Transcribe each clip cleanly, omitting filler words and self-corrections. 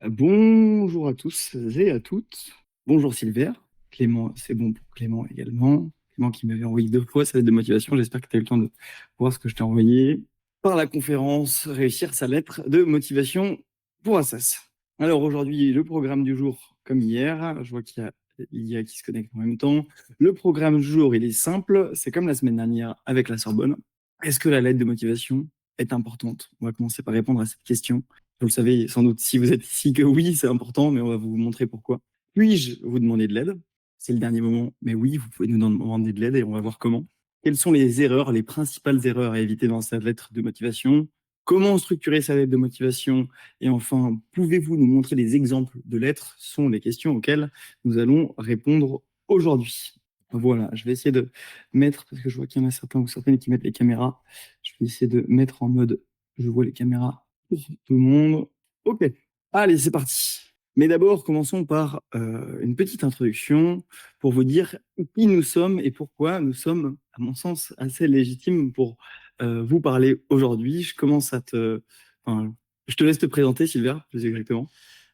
Bonjour à tous et à toutes. Bonjour Silver. Clément, c'est bon pour Clément également. Clément qui m'avait envoyé 2 fois sa lettre de motivation. J'espère que tu as eu le temps de voir ce que je t'ai envoyé. Par la conférence, réussir sa lettre de motivation pour Assas. Alors aujourd'hui, le programme du jour, comme hier, je vois qu'il y a l'IA qui se connecte en même temps. Le programme du jour, il est simple. C'est comme la semaine dernière avec la Sorbonne. Est-ce que la lettre de motivation est importante? On va commencer par répondre à cette question. Vous le savez sans doute si vous êtes ici que oui, c'est important, mais on va vous montrer pourquoi. Puis-je vous demander de l'aide? C'est le dernier moment, mais oui, vous pouvez nous demander de l'aide et on va voir comment. Quelles sont les erreurs, les principales erreurs à éviter dans cette lettre de motivation? Comment structurer sa lettre de motivation? Et enfin, pouvez-vous nous montrer des exemples de lettres? Ce sont les questions auxquelles nous allons répondre aujourd'hui. Voilà, je vais essayer de mettre, parce que je vois qu'il y en a certains ou certaines qui mettent les caméras, je vais essayer de mettre en mode, je vois les caméras pour tout le monde. Ok, allez, c'est parti. Mais d'abord, commençons par une petite introduction pour vous dire qui nous sommes et pourquoi nous sommes, à mon sens, assez légitimes pour vous parler aujourd'hui. Enfin, je te laisse te présenter, Sylvain, plus exactement.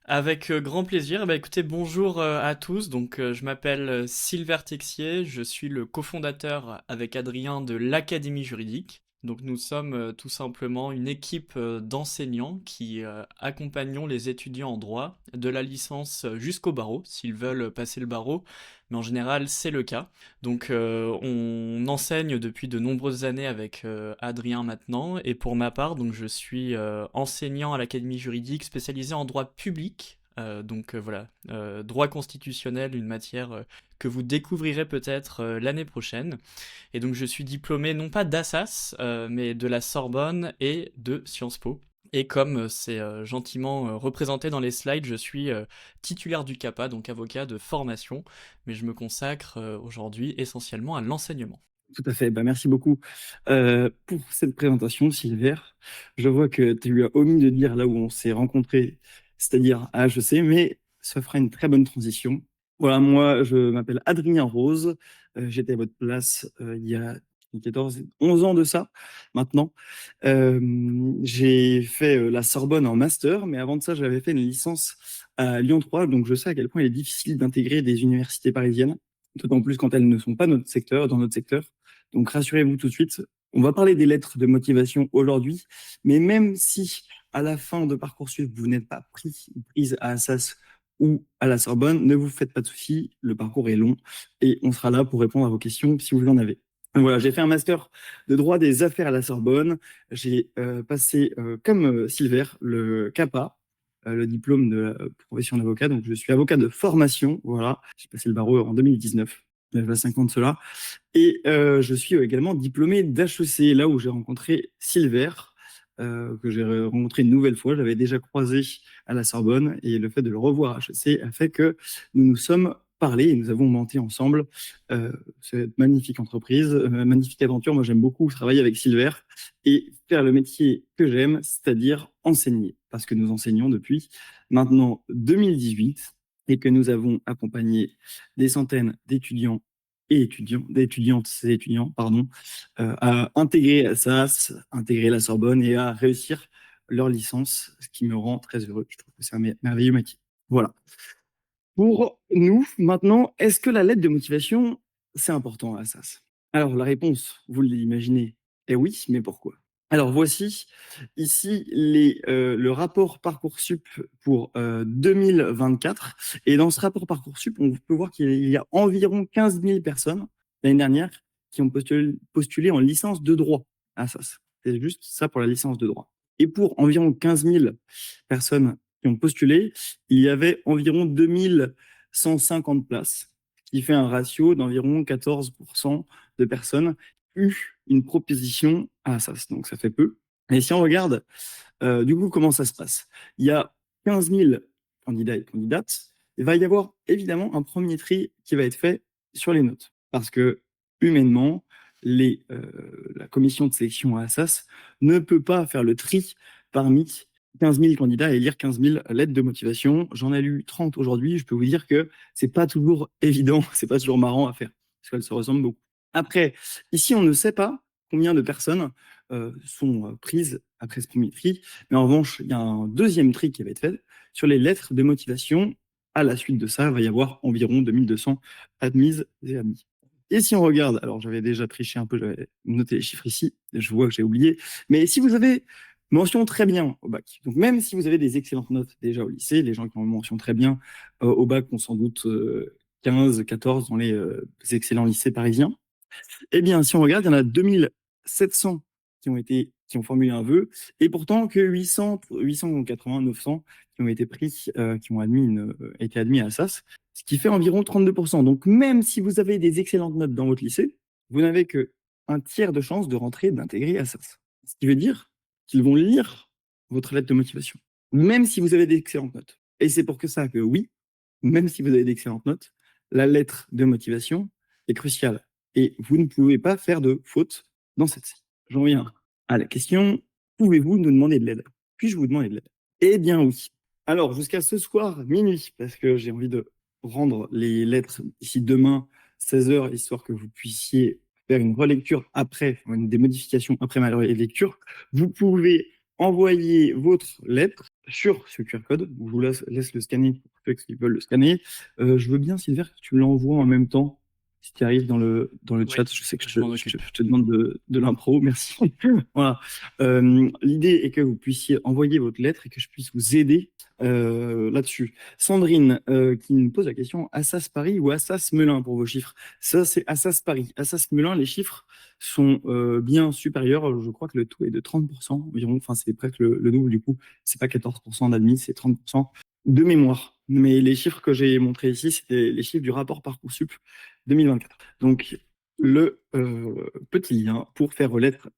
Avec grand plaisir. Écoutez, bonjour à tous. Je m'appelle Silver Texier. Je suis le cofondateur avec Adrien de l'Académie juridique. Donc, nous sommes tout simplement une équipe d'enseignants qui accompagnons les étudiants en droit de la licence jusqu'au barreau, s'ils veulent passer le barreau. Mais en général, c'est le cas. On enseigne depuis de nombreuses années avec Adrien maintenant. Et pour ma part, je suis enseignant à l'Académie juridique spécialisé en droit public. Droit constitutionnel, une matière que vous découvrirez peut-être l'année prochaine. Et donc je suis diplômé non pas d'Assas, mais de la Sorbonne et de Sciences Po. Et comme c'est gentiment représenté dans les slides, je suis titulaire du CAPA, donc avocat de formation, mais je me consacre aujourd'hui essentiellement à l'enseignement. Tout à fait. Bah, merci beaucoup pour cette présentation, Sylvain. Je vois que tu as eu omis de dire là où on s'est rencontrés, c'est-à-dire à HEC, mais ça fera une très bonne transition. Voilà, moi, je m'appelle Adrien Rose. J'étais à votre place il y a 14, 11 ans de ça, maintenant. Euh, j'ai fait la Sorbonne en master, mais avant de ça, j'avais fait une licence à Lyon 3, donc je sais à quel point il est difficile d'intégrer des universités parisiennes, d'autant plus quand elles ne sont pas dans notre secteur. Donc rassurez-vous tout de suite, on va parler des lettres de motivation aujourd'hui, mais même si à la fin de Parcoursup, vous n'êtes pas prise à Assas ou à la Sorbonne, ne vous faites pas de soucis, le parcours est long et on sera là pour répondre à vos questions si vous en avez. Donc voilà, j'ai fait un master de droit des affaires à la Sorbonne. J'ai passé, comme Silver, le CAPA, le diplôme de la profession d'avocat. Donc je suis avocat de formation. Voilà, j'ai passé le barreau en 2019. Il y a 5 ans de cela. Et je suis également diplômé d'HEC, là où j'ai rencontré Silver, que j'ai rencontré une nouvelle fois. J'avais déjà croisé à la Sorbonne et le fait de le revoir à HEC a fait que nous nous sommes parlé et nous avons monté ensemble euh, cette magnifique entreprise, magnifique aventure. Moi, j'aime beaucoup travailler avec Silver et faire le métier que j'aime, c'est-à-dire enseigner, parce que nous enseignons depuis maintenant 2018 et que nous avons accompagné des centaines d'étudiants et d'étudiantes et étudiants, pardon, à intégrer SAS, intégrer la Sorbonne et à réussir leur licence, ce qui me rend très heureux. Je trouve que c'est un merveilleux métier. Voilà. Pour nous, maintenant, est-ce que la lettre de motivation, c'est important à SAS? Alors, la réponse, vous l'imaginez, est oui, mais pourquoi? Alors, voici ici le rapport Parcoursup pour 2024. Et dans ce rapport Parcoursup, on peut voir qu'il y a environ 15 000 personnes l'année dernière qui ont postulé en licence de droit à SAS. C'est juste ça pour la licence de droit. Et pour environ 15 000 personnes qui ont postulé, il y avait environ 2150 places, ce qui fait un ratio d'environ 14% de personnes qui ont eu une proposition à Assas. Donc ça fait peu. Et si on regarde, du coup, comment ça se passe? Il y a 15 000 candidats et candidates. Il va y avoir évidemment un premier tri qui va être fait sur les notes. Parce que humainement, la commission de sélection à Assas ne peut pas faire le tri parmi 15 000 candidats et lire 15 000 lettres de motivation. J'en ai lu 30 aujourd'hui. Je peux vous dire que c'est pas toujours évident, c'est pas toujours marrant à faire parce qu'elles se ressemblent beaucoup. Après, ici, on ne sait pas combien de personnes sont prises après ce premier tri, mais en revanche, il y a un deuxième tri qui va être fait sur les lettres de motivation. À la suite de ça, il va y avoir environ 2200 admises et admis. Et si on regarde, alors j'avais déjà triché un peu, j'avais noté les chiffres ici, je vois que j'ai oublié, mais si vous avez mention très bien au bac, donc même si vous avez des excellentes notes déjà au lycée, les gens qui ont une mention très bien au bac ont sans doute 15, 14 dans les excellents lycées parisiens. Eh bien, si on regarde, il y en a 2700 qui ont formulé un vœu, et pourtant que 880, 900 qui ont été pris, qui ont été admis à SAS, ce qui fait environ 32%. Donc, même si vous avez des excellentes notes dans votre lycée, vous n'avez que un tiers de chance de rentrer, d'intégrer à SAS. Ce qui veut dire qu'ils vont lire votre lettre de motivation, même si vous avez d'excellentes notes. Et c'est pour que ça que oui, même si vous avez d'excellentes notes, la lettre de motivation est cruciale. Et vous ne pouvez pas faire de faute dans cette série. J'en viens à la question, pouvez-vous nous demander de l'aide? Puis-je vous demander de l'aide? Eh bien oui. Alors, jusqu'à ce soir, minuit, parce que j'ai envie de rendre les lettres ici demain, 16h, histoire que vous puissiez faire une relecture après, des modifications après ma relecture, vous pouvez envoyer votre lettre sur ce QR code. Je vous laisse le scanner pour ceux qui veulent le scanner. Je veux bien, Sylvain, que tu l'envoies en même temps, si tu arrives dans le Oui, chat. Je sais que je m'en occupe. je te demande de l'impro, merci. Voilà. L'idée est que vous puissiez envoyer votre lettre et que je puisse vous aider là-dessus. Sandrine qui nous pose la question, Assas Paris ou Assas Melun pour vos chiffres? Ça, c'est Assas Paris. Assas Melun, les chiffres sont bien supérieurs. Je crois que le taux est de 30% environ. Enfin, c'est presque le double du coup. C'est pas 14% d'admis, c'est 30% de mémoire. Mais les chiffres que j'ai montrés ici, c'était les chiffres du rapport Parcoursup 2024. Donc, le petit lien pour faire relire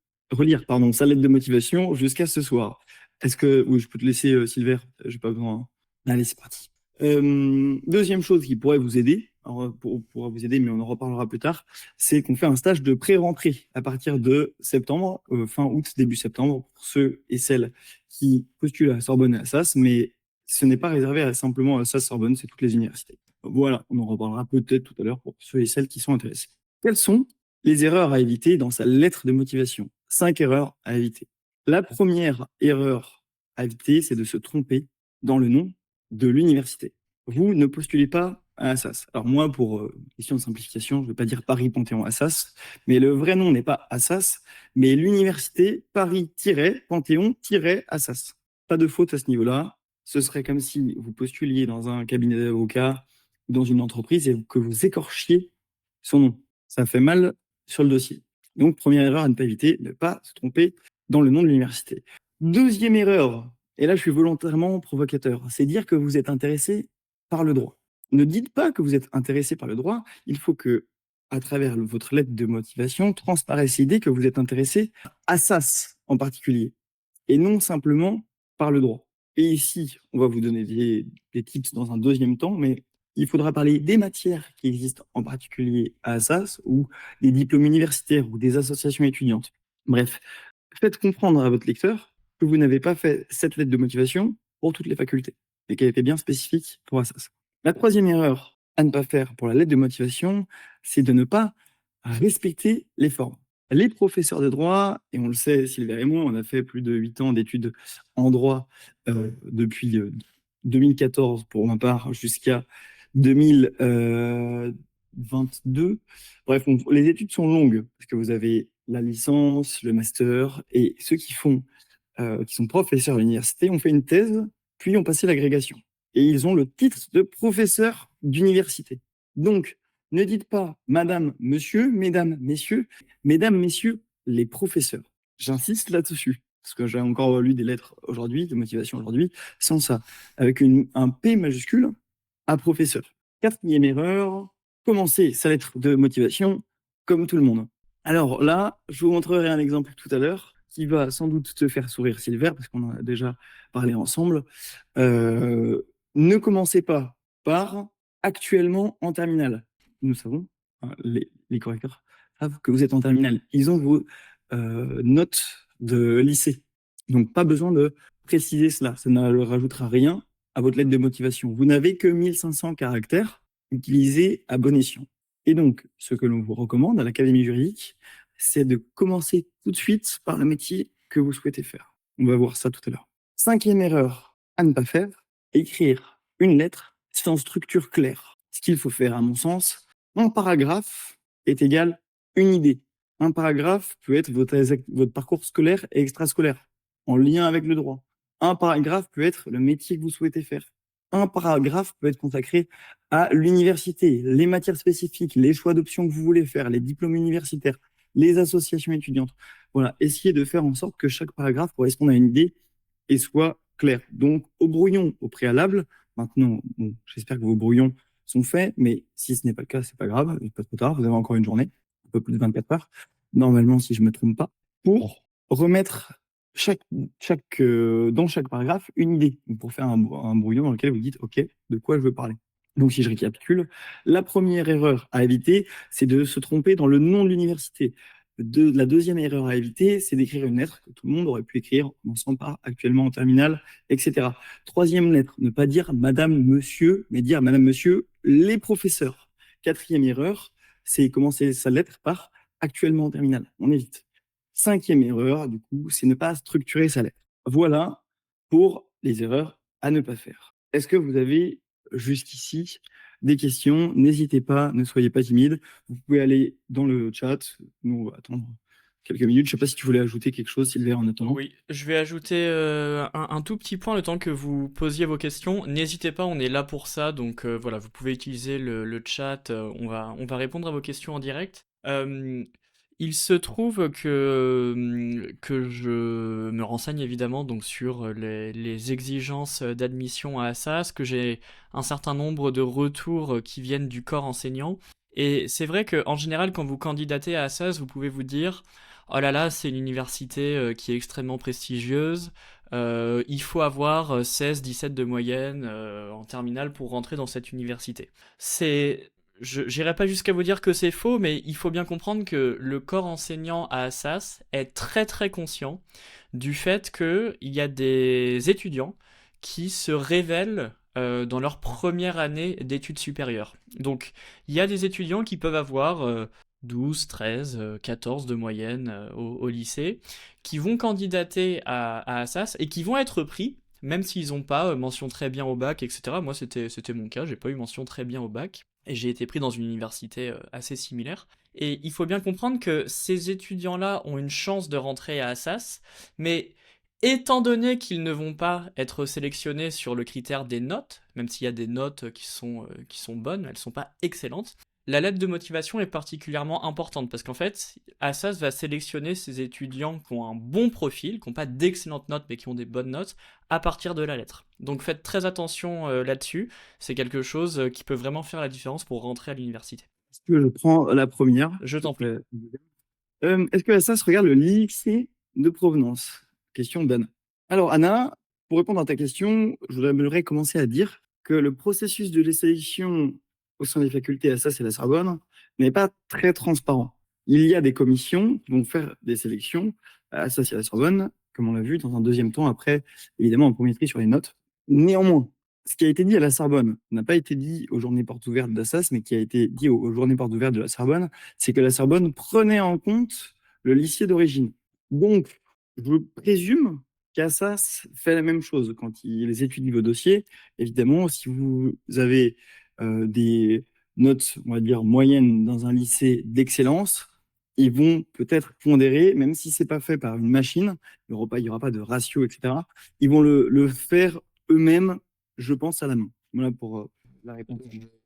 sa lettre de motivation jusqu'à ce soir. Est-ce que... Oui, je peux te laisser, Sylvain, j'ai pas besoin, hein. Allez, c'est parti. Deuxième chose qui pourrait vous aider, alors, pourra vous aider, mais on en reparlera plus tard, c'est qu'on fait un stage de pré-rentrée à partir de septembre, fin août, début septembre, pour ceux et celles qui postulent à Sorbonne et à SAS, mais ce n'est pas réservé simplement à SAS Sorbonne, c'est toutes les universités. Voilà, on en reparlera peut-être tout à l'heure pour ceux et celles qui sont intéressés. Quelles sont les erreurs à éviter dans sa lettre de motivation? 5 erreurs à éviter. La première erreur à éviter, c'est de se tromper dans le nom de l'université. Vous ne postulez pas à Assas. Alors moi, pour question de simplification, je ne vais pas dire Paris-Panthéon-Assas, mais le vrai nom n'est pas Assas, mais l'université Paris-Panthéon-Assas. Pas de faute à ce niveau-là. Ce serait comme si vous postuliez dans un cabinet d'avocats ou dans une entreprise et que vous écorchiez son nom. Ça fait mal sur le dossier. Donc, première erreur à ne pas éviter, ne pas se tromper dans le nom de l'université. Deuxième erreur, et là je suis volontairement provocateur, c'est dire que vous êtes intéressé par le droit. Ne dites pas que vous êtes intéressé par le droit, il faut que, à travers votre lettre de motivation, transparaisse l'idée que vous êtes intéressé à SAS en particulier, et non simplement par le droit. Et ici, on va vous donner des tips dans un deuxième temps, mais il faudra parler des matières qui existent en particulier à Assas, ou des diplômes universitaires, ou des associations étudiantes. Bref, faites comprendre à votre lecteur que vous n'avez pas fait cette lettre de motivation pour toutes les facultés, et qu'elle était bien spécifique pour Assas. La troisième erreur à ne pas faire pour la lettre de motivation, c'est de ne pas respecter les formes. Les professeurs de droit, et on le sait, Sylvain et moi, on a fait plus de 8 ans d'études en droit depuis 2014 pour ma part jusqu'à 2022. Bref, les études sont longues parce que vous avez la licence, le master, et ceux qui sont professeurs à l'université ont fait une thèse, puis ont passé l'agrégation. Et ils ont le titre de professeur d'université. Donc, ne dites pas madame, monsieur, mesdames, messieurs, les professeurs. J'insiste là-dessus, parce que j'ai encore lu des lettres aujourd'hui, de motivation aujourd'hui, sans ça, avec un P majuscule à professeur. Quatrième erreur, commencer sa lettre de motivation comme tout le monde. Alors là, je vous montrerai un exemple tout à l'heure qui va sans doute te faire sourire, Sylvain, parce qu'on en a déjà parlé ensemble. Ne commencez pas par actuellement en terminale. Nous savons, hein, les correcteurs savent que vous êtes en terminale. Ils ont vos notes de lycée. Donc, pas besoin de préciser cela. Ça ne rajoutera rien à votre lettre de motivation. Vous n'avez que 1500 caractères utilisés à bon escient. Et donc, ce que l'on vous recommande à l'Académie juridique, c'est de commencer tout de suite par le métier que vous souhaitez faire. On va voir ça tout à l'heure. Cinquième erreur à ne pas faire, écrire une lettre sans structure claire. Ce qu'il faut faire, à mon sens, un paragraphe est égal une idée. Un paragraphe peut être votre parcours scolaire et extrascolaire, en lien avec le droit. Un paragraphe peut être le métier que vous souhaitez faire. Un paragraphe peut être consacré à l'université, les matières spécifiques, les choix d'options que vous voulez faire, les diplômes universitaires, les associations étudiantes. Voilà, essayez de faire en sorte que chaque paragraphe corresponde à une idée et soit clair. Donc, au brouillon au préalable, maintenant, bon, j'espère que vos brouillons sont faits, mais si ce n'est pas le cas, c'est pas grave, pas trop tard, vous avez encore une journée, un peu plus de 24 heures, normalement, si je me trompe pas, pour remettre dans chaque paragraphe une idée, donc pour faire un brouillon dans lequel vous dites, OK, de quoi je veux parler. Donc, si je récapitule, la première erreur à éviter, c'est de se tromper dans le nom de l'université. La deuxième erreur à éviter, c'est d'écrire une lettre que tout le monde aurait pu écrire en commençant par actuellement en terminale, etc. Troisième lettre, ne pas dire madame, monsieur, mais dire madame, monsieur, les professeurs. Quatrième erreur, c'est commencer sa lettre par actuellement en terminale. On évite. Cinquième erreur, du coup, c'est ne pas structurer sa lettre. Voilà pour les erreurs à ne pas faire. Est-ce que vous avez jusqu'ici des questions? N'hésitez pas, ne soyez pas timide. Vous pouvez aller dans le chat. Nous, on va attendre quelques minutes. Je ne sais pas si tu voulais ajouter quelque chose, Sylvain, en attendant. Oui, je vais ajouter un tout petit point le temps que vous posiez vos questions. N'hésitez pas, on est là pour ça, donc voilà, vous pouvez utiliser le chat, on va répondre à vos questions en direct. Il se trouve que je me renseigne évidemment donc sur les exigences d'admission à Assas, que j'ai un certain nombre de retours qui viennent du corps enseignant. Et c'est vrai qu'en général, quand vous candidatez à Assas, vous pouvez vous dire oh là là, c'est une université qui est extrêmement prestigieuse. Il faut avoir 16-17 de moyenne en terminale pour rentrer dans cette université. J'irai pas jusqu'à vous dire que c'est faux, mais il faut bien comprendre que le corps enseignant à Assas est très très conscient du fait qu'il y a des étudiants qui se révèlent dans leur première année d'études supérieures. Donc, il y a des étudiants qui peuvent avoir 12, 13, 14 de moyenne au lycée, qui vont candidater à Assas et qui vont être pris, même s'ils n'ont pas mention très bien au bac, etc. Moi, c'était mon cas, j'ai pas eu mention très bien au bac, et j'ai été pris dans une université assez similaire. Et il faut bien comprendre que ces étudiants-là ont une chance de rentrer à Assas, mais étant donné qu'ils ne vont pas être sélectionnés sur le critère des notes, même s'il y a des notes qui sont bonnes, elles ne sont pas excellentes, la lettre de motivation est particulièrement importante parce qu'en fait, Assas va sélectionner ces étudiants qui ont un bon profil, qui n'ont pas d'excellentes notes mais qui ont des bonnes notes, à partir de la lettre. Donc faites très attention là-dessus, c'est quelque chose qui peut vraiment faire la différence pour rentrer à l'université. Est-ce que je prends la première, Je s'il te t'en prie. plaît? Est-ce que ça se regarde le lycée de provenance? Question d'Anna. Alors, Anna, pour répondre à ta question, j'aimerais commencer à dire que le processus de sélection au sein des facultés Assas et la Sorbonne n'est pas très transparent. Il y a des commissions qui vont faire des sélections à Assas et à la Sorbonne, comme on l'a vu dans un deuxième temps, après, évidemment, en premier tri sur les notes. Néanmoins, ce qui a été dit à la Sorbonne n'a pas été dit aux journées portes ouvertes d'Assas, mais qui a été dit aux journées portes ouvertes de la Sorbonne, c'est que la Sorbonne prenait en compte le lycée d'origine. Donc, je présume qu'Assas fait la même chose quand ils étudient vos dossiers. Évidemment, si vous avez des notes, on va dire, moyennes dans un lycée d'excellence, ils vont peut-être pondérer, même si c'est pas fait par une machine, il n'y aura pas de ratio, etc. Ils vont le faire eux-mêmes, je pense, à la main. Voilà pour la réponse.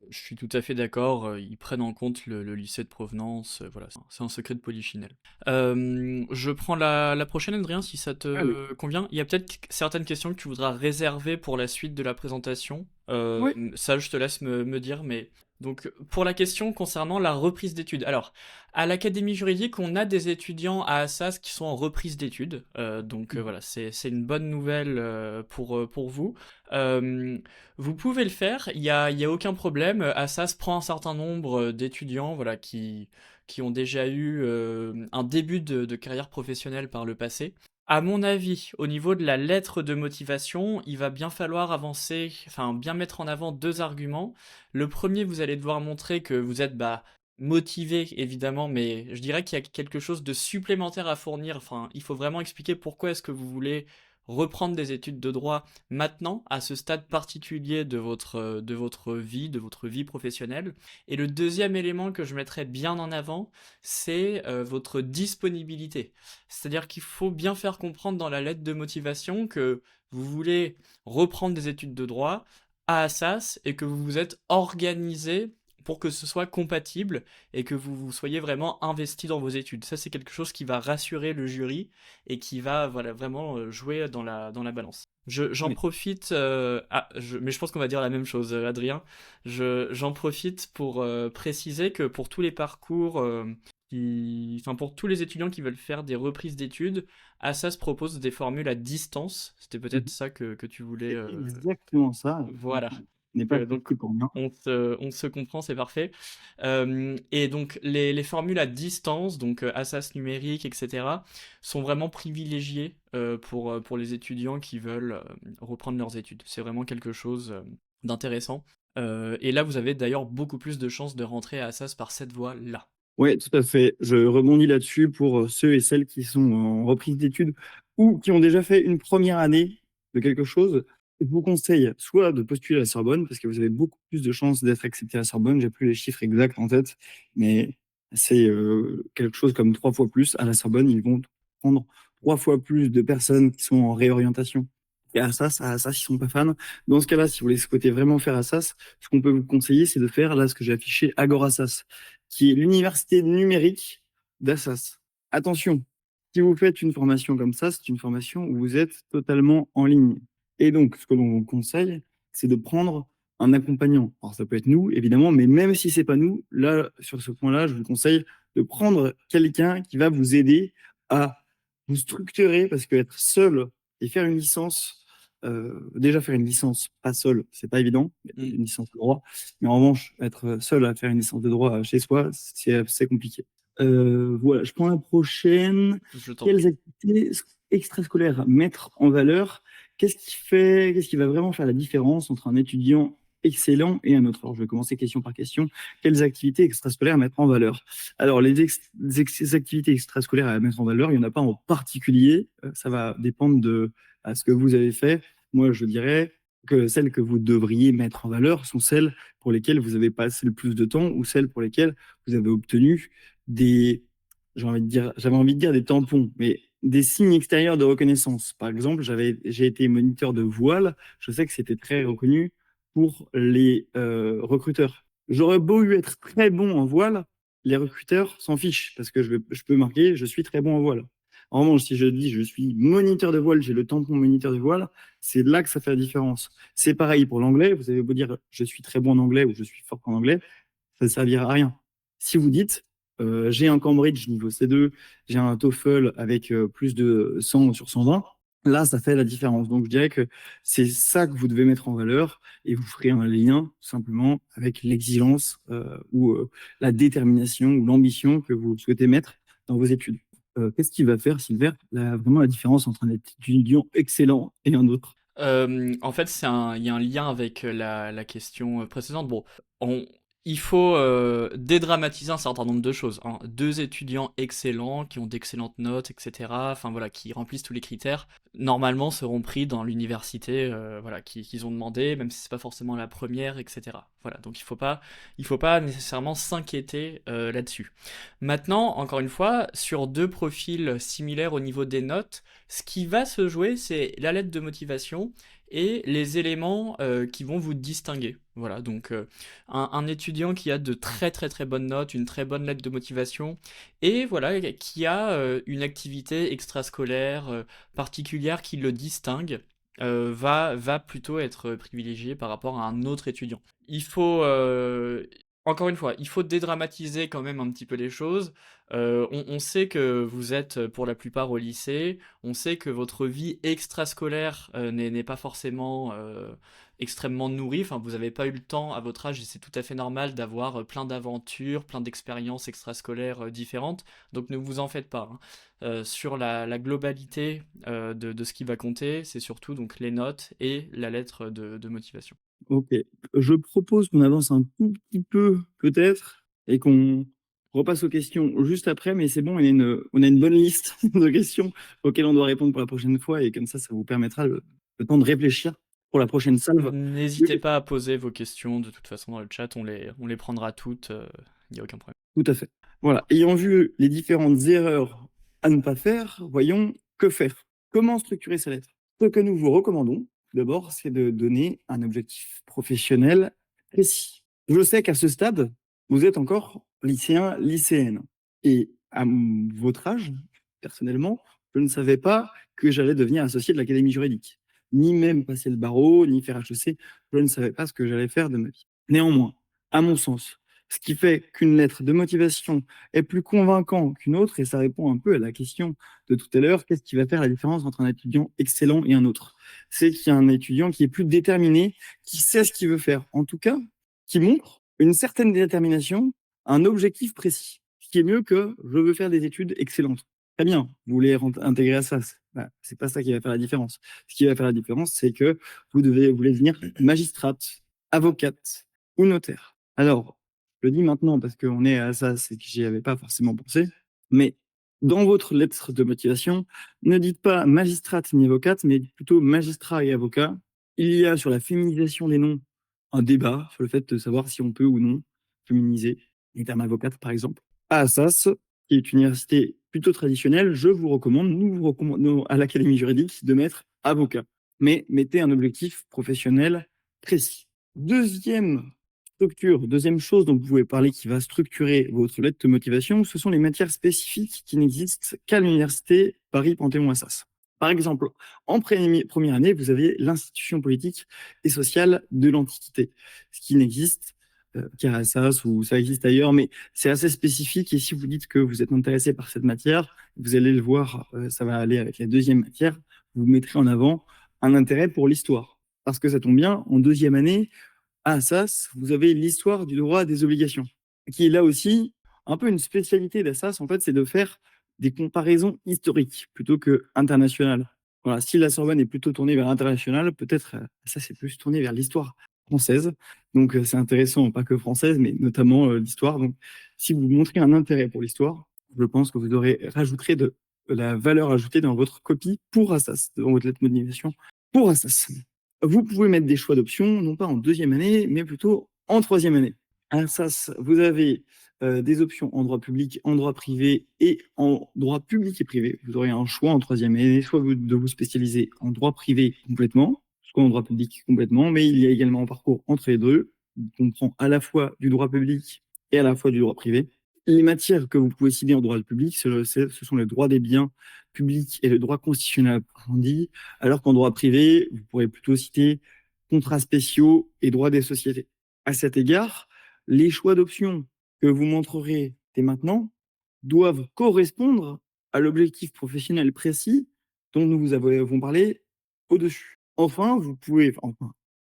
Je suis tout à fait d'accord, ils prennent en compte le lycée de provenance, voilà, c'est un secret de polichinelle. Je prends la prochaine, Adrien, si ça Allez. te convient. Il y a peut-être certaines questions que tu voudras réserver pour la suite de la présentation. Oui. Ça, je te laisse me dire, mais... Donc, pour la question concernant la reprise d'études. Alors, à l'Académie juridique, on a des étudiants à Assas qui sont en reprise d'études. Donc, voilà, c'est une bonne nouvelle pour vous. Euh, Vous pouvez le faire, il y a aucun problème. Assas prend un certain nombre d'étudiants voilà, qui ont déjà eu un début de carrière professionnelle par le passé. À mon avis, au niveau de la lettre de motivation, il va bien falloir avancer, enfin bien mettre en avant deux arguments. Le premier, vous allez devoir montrer que vous êtes motivé, évidemment, mais je dirais qu'il y a quelque chose de supplémentaire à fournir. Enfin, il faut vraiment expliquer pourquoi est-ce que vous voulez reprendre des études de droit maintenant, à ce stade particulier de votre vie professionnelle. Et le deuxième élément que je mettrais bien en avant, c'est votre disponibilité. C'est-à-dire qu'il faut bien faire comprendre dans la lettre de motivation que vous voulez reprendre des études de droit à Assas et que vous vous êtes organisé pour que ce soit compatible et que vous soyez vraiment investi dans vos études. Ça, c'est quelque chose qui va rassurer le jury et qui va voilà, vraiment jouer dans la balance. J'en Oui. profite, mais je pense qu'on va dire la même chose, Adrien. J'en profite pour préciser que pour tous les parcours, enfin pour tous les étudiants qui veulent faire des reprises d'études, Assas propose des formules à distance. C'était peut-être Mhm. ça que tu voulais. C'est exactement ça. Voilà. N'est pas Donc, que pour rien. on se comprend, c'est parfait. Et donc, les formules à distance, donc Assas numérique, etc., sont vraiment privilégiées pour les étudiants qui veulent reprendre leurs études. C'est vraiment quelque chose d'intéressant. Et là, vous avez d'ailleurs beaucoup plus de chances de rentrer à Assas par cette voie-là. Oui, tout à fait. Je rebondis là-dessus pour ceux et celles qui sont en reprise d'études ou qui ont déjà fait une première année de quelque chose. Je vous conseille soit de postuler à la Sorbonne, parce que vous avez beaucoup plus de chances d'être accepté à la Sorbonne. J'ai plus les chiffres exacts en tête, mais c'est quelque chose comme 3 fois plus. À la Sorbonne, ils vont prendre 3 fois plus de personnes qui sont en réorientation. Et à Assas, ils sont pas fans. Dans ce cas-là, si vous voulez souhaiter vraiment faire Assas, ce qu'on peut vous conseiller, c'est de faire là ce que j'ai affiché Agorasas, qui est l'université numérique d'Assas. Attention, si vous faites une formation comme ça, c'est une formation où vous êtes totalement en ligne. Et donc, ce que l'on vous conseille, c'est de prendre un accompagnant. Alors, ça peut être nous, évidemment, mais même si c'est pas nous, là, sur ce point-là, je vous conseille de prendre quelqu'un qui va vous aider à vous structurer, parce que être seul et faire une licence, déjà faire une licence pas seul, c'est pas évident, Mm, une licence de droit, mais en revanche, être seul à faire une licence de droit chez soi, c'est compliqué. Voilà, je prends la prochaine. je t'en Quelles prie. activités extrascolaires mettre en valeur? Qu'est-ce qui va vraiment faire la différence entre un étudiant excellent et un autre? Alors, je vais commencer question par question. Quelles activités extrascolaires mettre en valeur? Alors, les activités extrascolaires à mettre en valeur, il n'y en a pas en particulier. Ça va dépendre de ce que vous avez fait. Moi, je dirais que celles que vous devriez mettre en valeur sont celles pour lesquelles vous avez passé le plus de temps ou celles pour lesquelles vous avez obtenu des, j'avais envie de dire des tampons, mais des signes extérieurs de reconnaissance. Par exemple, j'ai été moniteur de voile. Je sais que c'était très reconnu pour les recruteurs. J'aurais beau être très bon en voile, les recruteurs s'en fichent parce que je peux marquer je suis très bon en voile. En revanche, si je dis je suis moniteur de voile, j'ai le tampon moniteur de voile, c'est là que ça fait la différence. C'est pareil pour l'anglais. Vous avez beau dire je suis très bon en anglais ou je suis fort en anglais, ça ne servira à rien. Si vous dites j'ai un Cambridge niveau C2, j'ai un TOEFL avec plus de 100 sur 120, là, ça fait la différence. Donc, je dirais que c'est ça que vous devez mettre en valeur et vous ferez un lien simplement avec l'exigence ou la détermination ou l'ambition que vous souhaitez mettre dans vos études. Qu'est-ce qui va faire, Silver, vraiment la différence entre un étudiant excellent et un autre? En fait, il y a un lien avec la question précédente. Bon, on, il faut dédramatiser un certain nombre de choses, hein. Deux étudiants excellents, qui ont d'excellentes notes, etc., enfin voilà, qui remplissent tous les critères, normalement seront pris dans l'université voilà, qu'ils ont demandé, même si c'est pas forcément la première, etc. Voilà, donc il faut pas nécessairement s'inquiéter là-dessus. Maintenant, encore une fois, sur deux profils similaires au niveau des notes, ce qui va se jouer, c'est la lettre de motivation et les éléments qui vont vous distinguer. Voilà, donc un étudiant qui a de très très très bonnes notes, une très bonne lettre de motivation, et voilà, qui a une activité extrascolaire particulière qui le distingue, va plutôt être privilégié par rapport à un autre étudiant. Il faut, encore une fois, il faut dédramatiser quand même un petit peu les choses. On sait que vous êtes pour la plupart au lycée, on sait que votre vie extrascolaire n'est pas forcément extrêmement nourrie, enfin vous n'avez pas eu le temps à votre âge et c'est tout à fait normal d'avoir plein d'aventures, plein d'expériences extrascolaires différentes, donc ne vous en faites pas, hein. Sur la globalité de ce qui va compter, c'est surtout donc les notes et la lettre de motivation. Ok. Je propose qu'on avance un tout petit peu, peut-être, et qu'on repasse aux questions juste après, mais c'est bon, on a une bonne liste de questions auxquelles on doit répondre pour la prochaine fois, et comme ça vous permettra le temps de réfléchir pour la prochaine salve. N'hésitez pas à poser vos questions, de toute façon dans le chat, on les prendra toutes, il n'y a aucun problème. Tout à fait. Voilà. Ayant vu les différentes erreurs à ne pas faire, voyons que faire. Comment structurer sa lettre? Ce que nous vous recommandons, d'abord, c'est de donner un objectif professionnel précis. Je sais qu'à ce stade, vous êtes encore lycéen, lycéenne. Et à votre âge, personnellement, je ne savais pas que j'allais devenir associé de l'Académie juridique. Ni même passer le barreau, ni faire HEC. Je ne savais pas ce que j'allais faire de ma vie. Néanmoins, à mon sens, ce qui fait qu'une lettre de motivation est plus convaincante qu'une autre, et ça répond un peu à la question de tout à l'heure, qu'est-ce qui va faire la différence entre un étudiant excellent et un autre? C'est qu'il y a un étudiant qui est plus déterminé, qui sait ce qu'il veut faire, en tout cas, qui montre une certaine détermination, un objectif précis, ce qui est mieux que je veux faire des études excellentes. Très bien, vous voulez intégrer à ça. Bah, c'est pas ça qui va faire la différence. Ce qui va faire la différence, c'est que vous voulez devenir magistrate, avocate ou notaire. Alors, je le dis maintenant parce qu'on est à ça, c'est que j'y avais pas forcément pensé. Mais dans votre lettre de motivation, ne dites pas magistrate ni avocate, mais plutôt magistrat et avocat. Il y a sur la féminisation des noms un débat sur le fait de savoir si on peut ou non féminiser les termes avocate, par exemple. À Assas, qui est une université plutôt traditionnelle, je vous recommande, nous vous recommandons à l'Académie juridique de mettre avocat. Mais mettez un objectif professionnel précis. Deuxième chose dont vous pouvez parler qui va structurer votre lettre de motivation, ce sont les matières spécifiques qui n'existent qu'à l'université Paris-Panthéon-Assas. Par exemple, en première année, vous avez l'institution politique et sociale de l'Antiquité, ce qui n'existe qu'à Assas ou ça existe ailleurs, mais c'est assez spécifique. Et si vous dites que vous êtes intéressé par cette matière, vous allez le voir, ça va aller avec la deuxième matière, vous mettrez en avant un intérêt pour l'histoire. Parce que ça tombe bien, en deuxième année, à Assas, vous avez l'histoire du droit des obligations, qui est là aussi un peu une spécialité d'Assas, en fait, c'est de faire des comparaisons historiques plutôt que internationales. Voilà, si la Sorbonne est plutôt tournée vers l'international, peut-être ça c'est plus tourné vers l'histoire française. Donc c'est intéressant, pas que française, mais notamment l'histoire. Donc si vous montrez un intérêt pour l'histoire, je pense que vous aurez rajouté de la valeur ajoutée dans votre copie pour Assas, dans votre lettre de motivation pour Assas. Vous pouvez mettre des choix d'options, non pas en deuxième année, mais plutôt en troisième année. À SAS, vous avez des options en droit public, en droit privé et en droit public et privé. Vous aurez un choix en troisième année, soit de vous spécialiser en droit privé complètement, soit en droit public complètement, mais il y a également un parcours entre les deux, qui comprend à la fois du droit public et à la fois du droit privé. Les matières que vous pouvez citer en droit public, ce sont le droit des biens publics et le droit constitutionnel approfondi, alors qu'en droit privé, vous pourrez plutôt citer contrats spéciaux et droit des sociétés. À cet égard, les choix d'options que vous montrerez dès maintenant doivent correspondre à l'objectif professionnel précis dont nous vous avons parlé au-dessus. Enfin,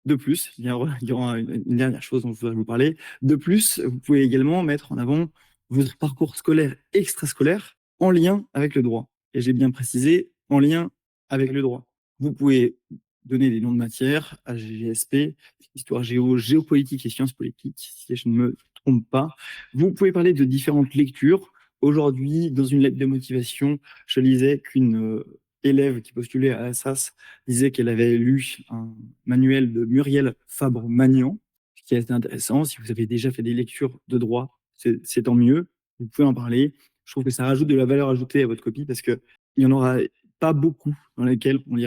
de plus, il y aura une dernière chose dont je voudrais vous parler. De plus, vous pouvez également mettre en avant votre parcours scolaire extrascolaire en lien avec le droit. Et j'ai bien précisé, en lien avec le droit. Vous pouvez donner des noms de matières, AGSP, histoire géo, géopolitique et sciences politiques, si je ne me trompe pas. Vous pouvez parler de différentes lectures. Aujourd'hui, dans une lettre de motivation, je lisais qu'une élève qui postulait à Assas disait qu'elle avait lu un manuel de Muriel Fabre-Magnan, ce qui est assez intéressant. Si vous avez déjà fait des lectures de droit, c'est tant mieux. Vous pouvez en parler. Je trouve que ça rajoute de la valeur ajoutée à votre copie parce qu'il n'y en aura pas beaucoup dans lesquels on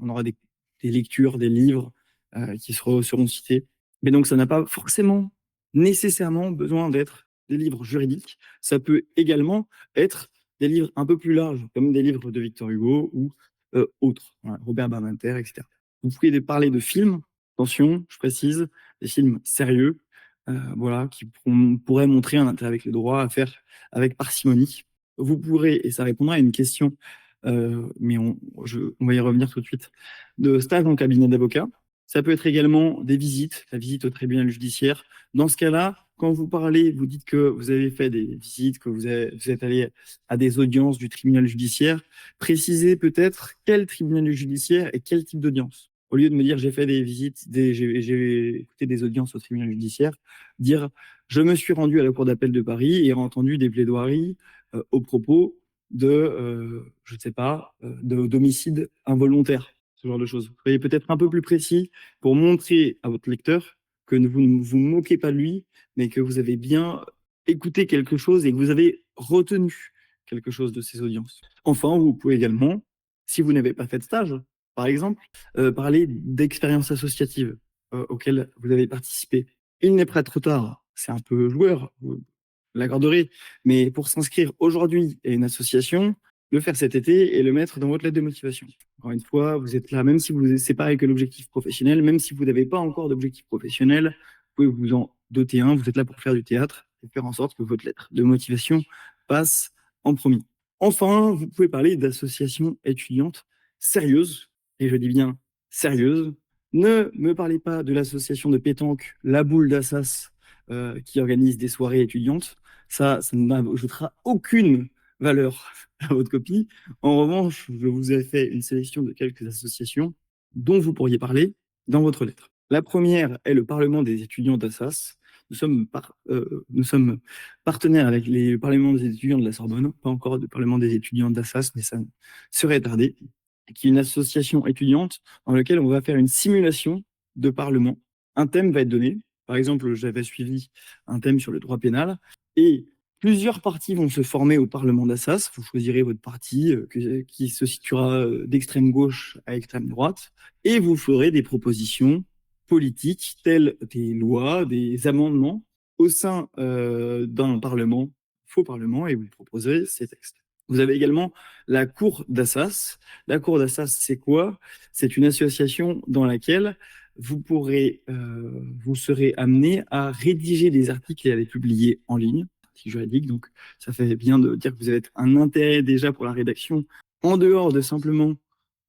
aura des lectures, des livres qui seront cités. Mais donc, ça n'a pas forcément nécessairement besoin d'être des livres juridiques. Ça peut également être des livres un peu plus larges, comme des livres de Victor Hugo ou autres, voilà, Robert Badinter, etc. Vous pouvez parler de films, attention, je précise, des films sérieux, voilà, qui pourraient montrer un intérêt avec le droit à faire avec parcimonie. Vous pourrez, et ça répondra à une question, mais on va y revenir tout de suite, de stage en cabinet d'avocat. Ça peut être également des visites, la visite au tribunal judiciaire. Dans ce cas-là, quand vous parlez, vous dites que vous avez fait des visites, que vous êtes allé à des audiences du tribunal judiciaire. Précisez peut-être quel tribunal judiciaire et quel type d'audience. au lieu de me dire j'ai fait des visites, j'ai écouté des audiences au tribunal judiciaire, dire je me suis rendu à la cour d'appel de Paris et entendu des plaidoiries au propos je ne sais pas, d'homicide involontaire, ce genre de choses. Soyez peut-être un peu plus précis pour montrer à votre lecteur que vous ne vous moquez pas de lui, mais que vous avez bien écouté quelque chose et que vous avez retenu quelque chose de ces audiences. Enfin, vous pouvez également, si vous n'avez pas fait de stage, par exemple, parler d'expériences associatives auxquelles vous avez participé. Il n'est pas trop tard, c'est un peu joueur, vous l'accorderez, mais pour s'inscrire aujourd'hui à une association, le faire cet été et le mettre dans votre lettre de motivation. Encore une fois, vous êtes là, même si vous c'est pareil que l'objectif professionnel, même si vous n'avez pas encore d'objectif professionnel, vous pouvez vous en doter un, vous êtes là pour faire du théâtre et faire en sorte que votre lettre de motivation passe en premier. Enfin, vous pouvez parler d'associations étudiantes sérieuses, et je dis bien sérieuses. Ne me parlez pas de l'association de pétanque La Boule d'Assas qui organise des soirées étudiantes. Ça n'ajoutera aucune valeur à votre copie. En revanche, je vous ai fait une sélection de quelques associations dont vous pourriez parler dans votre lettre. La première est le Parlement des étudiants d'Assas. Nous sommes partenaires avec les parlements des étudiants de la Sorbonne, pas encore de Parlement des étudiants d'Assas, mais ça serait tardé, qui est une association étudiante dans laquelle on va faire une simulation de Parlement. Un thème va être donné. Par exemple, j'avais suivi un thème sur le droit pénal et plusieurs partis vont se former au Parlement d'Assas. Vous choisirez votre parti qui se situera d'extrême gauche à extrême droite et vous ferez des propositions politiques telles des lois, des amendements au sein d'un Parlement, faux Parlement, et vous proposerez ces textes. Vous avez également la Cour d'Assas. La Cour d'Assas, c'est quoi? C'est une association dans laquelle vous serez amené à rédiger des articles et à les publier en ligne, articles juridiques. Donc, ça fait bien de dire que vous avez un intérêt déjà pour la rédaction, en dehors de simplement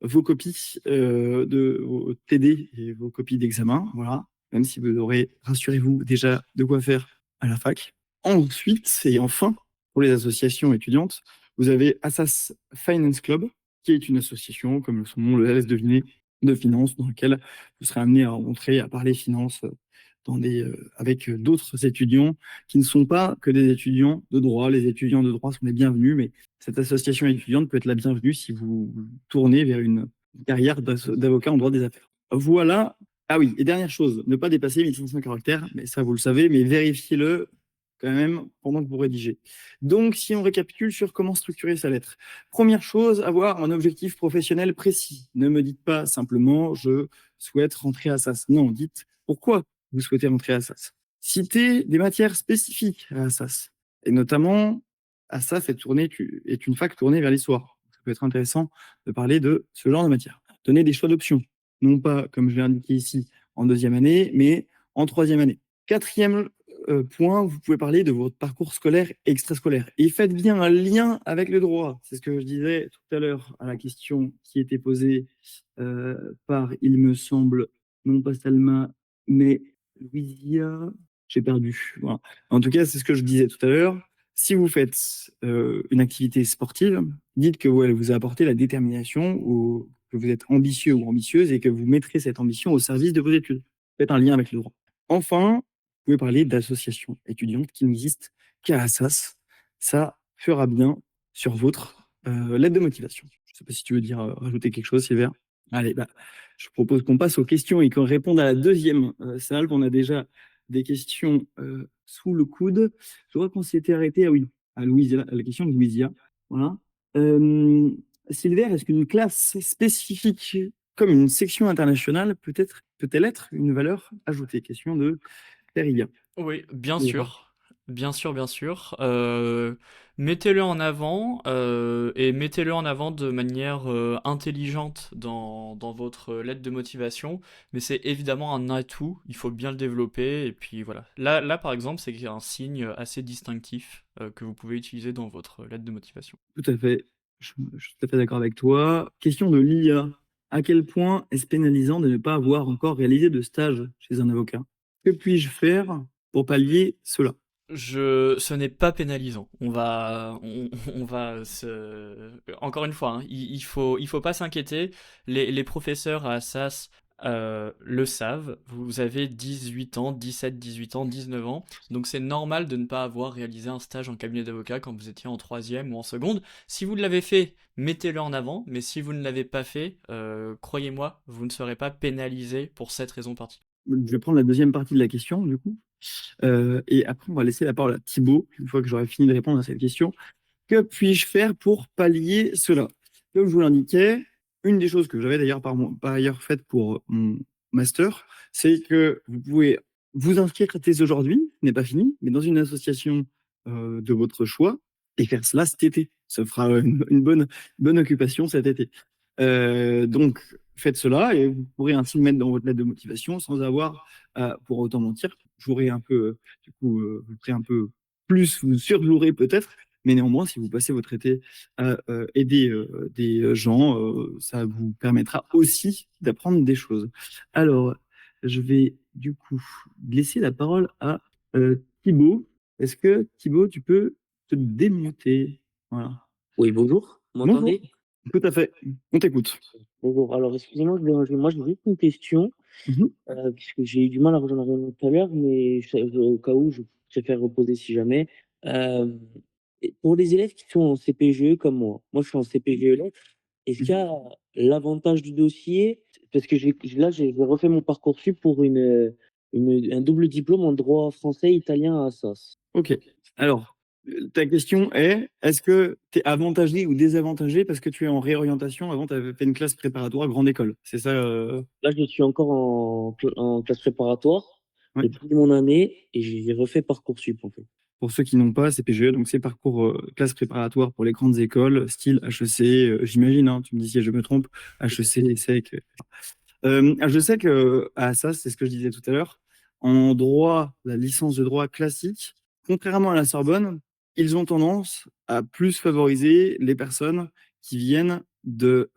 vos copies de vos TD et vos copies d'examen, voilà. Même si vous aurez, rassurez-vous, déjà de quoi faire à la fac. Ensuite, et enfin, pour les associations étudiantes, vous avez Assas Finance Club, qui est une association, comme son nom le laisse deviner, de finance, dans laquelle vous serez amené à rencontrer, à parler finance avec d'autres étudiants qui ne sont pas que des étudiants de droit. Les étudiants de droit sont les bienvenus, mais cette association étudiante peut être la bienvenue si vous tournez vers une carrière d'avocat en droit des affaires. Voilà. Ah oui, et dernière chose, ne pas dépasser 1500 caractères, mais ça vous le savez, mais vérifiez-le quand même pendant que vous rédigez. Donc, si on récapitule sur comment structurer sa lettre. Première chose, avoir un objectif professionnel précis. Ne me dites pas simplement je souhaite rentrer à SAS. Non, dites pourquoi vous souhaitez rentrer à Assas. Citez des matières spécifiques à Assas. Et notamment, Assas est une fac tournée vers l'histoire. Ça peut être intéressant de parler de ce genre de matière. Donner des choix d'options. Non pas, comme je l'ai indiqué ici, en deuxième année, mais en troisième année. Quatrième point, vous pouvez parler de votre parcours scolaire et extrascolaire. Et faites bien un lien avec le droit. C'est ce que je disais tout à l'heure à la question qui était posée par, il me semble, non pas Salma, mais Louisia, j'ai perdu. Voilà. En tout cas, c'est ce que je disais tout à l'heure. Si vous faites une activité sportive, dites que elle vous a apporté la détermination, ou que vous êtes ambitieux ou ambitieuse et que vous mettrez cette ambition au service de vos études. Faites un lien avec le droit. Enfin, vous pouvez parler d'associations étudiantes qui n'existent qu'à Assas. Ça fera bien sur votre lettre de motivation. Je ne sais pas si tu veux dire rajouter quelque chose, Sylvain. Allez, bah, je propose qu'on passe aux questions et qu'on réponde à la deuxième salve. On a déjà des questions sous le coude. Je crois qu'on s'était arrêté à Louisia, à la question de Louisia. Voilà. Sylvain, est-ce qu'une classe spécifique comme une section internationale peut-elle être une valeur ajoutée? Question de Perilia. Oui, bien Voilà. sûr. Bien sûr, bien sûr. Mettez-le en avant et mettez-le en avant de manière intelligente dans votre lettre de motivation. Mais c'est évidemment un atout, il faut bien le développer. Et puis voilà. Là par exemple, c'est un signe assez distinctif que vous pouvez utiliser dans votre lettre de motivation. Tout à fait. Je suis tout à fait d'accord avec toi. Question de l'IA. À quel point est-ce pénalisant de ne pas avoir encore réalisé de stage chez un avocat? Que puis-je faire pour pallier cela? Ce n'est pas pénalisant. On va encore une fois, hein, il faut pas s'inquiéter. Les professeurs à Assas le savent. Vous avez 18 ans, 17, 18 ans, 19 ans. Donc c'est normal de ne pas avoir réalisé un stage en cabinet d'avocat quand vous étiez en troisième ou en seconde. Si vous l'avez fait, mettez-le en avant. Mais si vous ne l'avez pas fait, croyez-moi, vous ne serez pas pénalisé pour cette raison particulière. Je vais prendre la deuxième partie de la question, du coup. Et après, on va laisser la parole à Thibaut, une fois que j'aurai fini de répondre à cette question. Que puis-je faire pour pallier cela? Comme je vous l'indiquais, une des choses que j'avais d'ailleurs par ailleurs faites pour mon master, c'est que vous pouvez vous inscrire dès aujourd'hui, ce n'est pas fini, mais dans une association de votre choix et faire cela cet été. Ça fera une bonne occupation cet été. Donc, faites cela et vous pourrez ainsi le mettre dans votre lettre de motivation sans avoir à pour autant mentir. J'aurai un peu, du coup, vous ferez un peu plus, vous surjouerez peut-être, mais néanmoins, si vous passez votre été à aider des gens, ça vous permettra aussi d'apprendre des choses. Alors, je vais du coup laisser la parole à Thibaut. Est-ce que Thibaut, tu peux te démuter? Voilà. Oui, bonjour, vous Bonjour, m'entendez? tout à fait. On t'écoute. Bonjour, alors excusez-moi de vous déranger. Moi, j'ai juste une question, Mhm. puisque j'ai eu du mal à rejoindre la réunion tout à l'heure, mais au cas où, je préfère reposer si jamais. Euh, et pour les élèves qui sont en CPGE comme moi je suis en CPGE lettres, est-ce qu'il y a l'avantage du dossier? Parce que j'ai refait mon Parcoursup pour un double diplôme en droit français et italien à Assas. Ok. Alors, ta question est, est-ce que tu es avantagé ou désavantagé parce que tu es en réorientation? Avant, tu avais fait une classe préparatoire grande école. C'est ça Là, je suis encore en classe préparatoire. ouais. J'ai pris mon année et j'ai refait Parcoursup, en fait. Pour ceux qui n'ont pas, c'est PGE, donc c'est parcours classe préparatoire pour les grandes écoles, style HEC, j'imagine, hein, tu me dis si je me trompe, HEC, ESSEC. Je sais que ça, c'est ce que je disais tout à l'heure, en droit, la licence de droit classique, contrairement à la Sorbonne, ils ont tendance à plus favoriser les personnes qui viennent de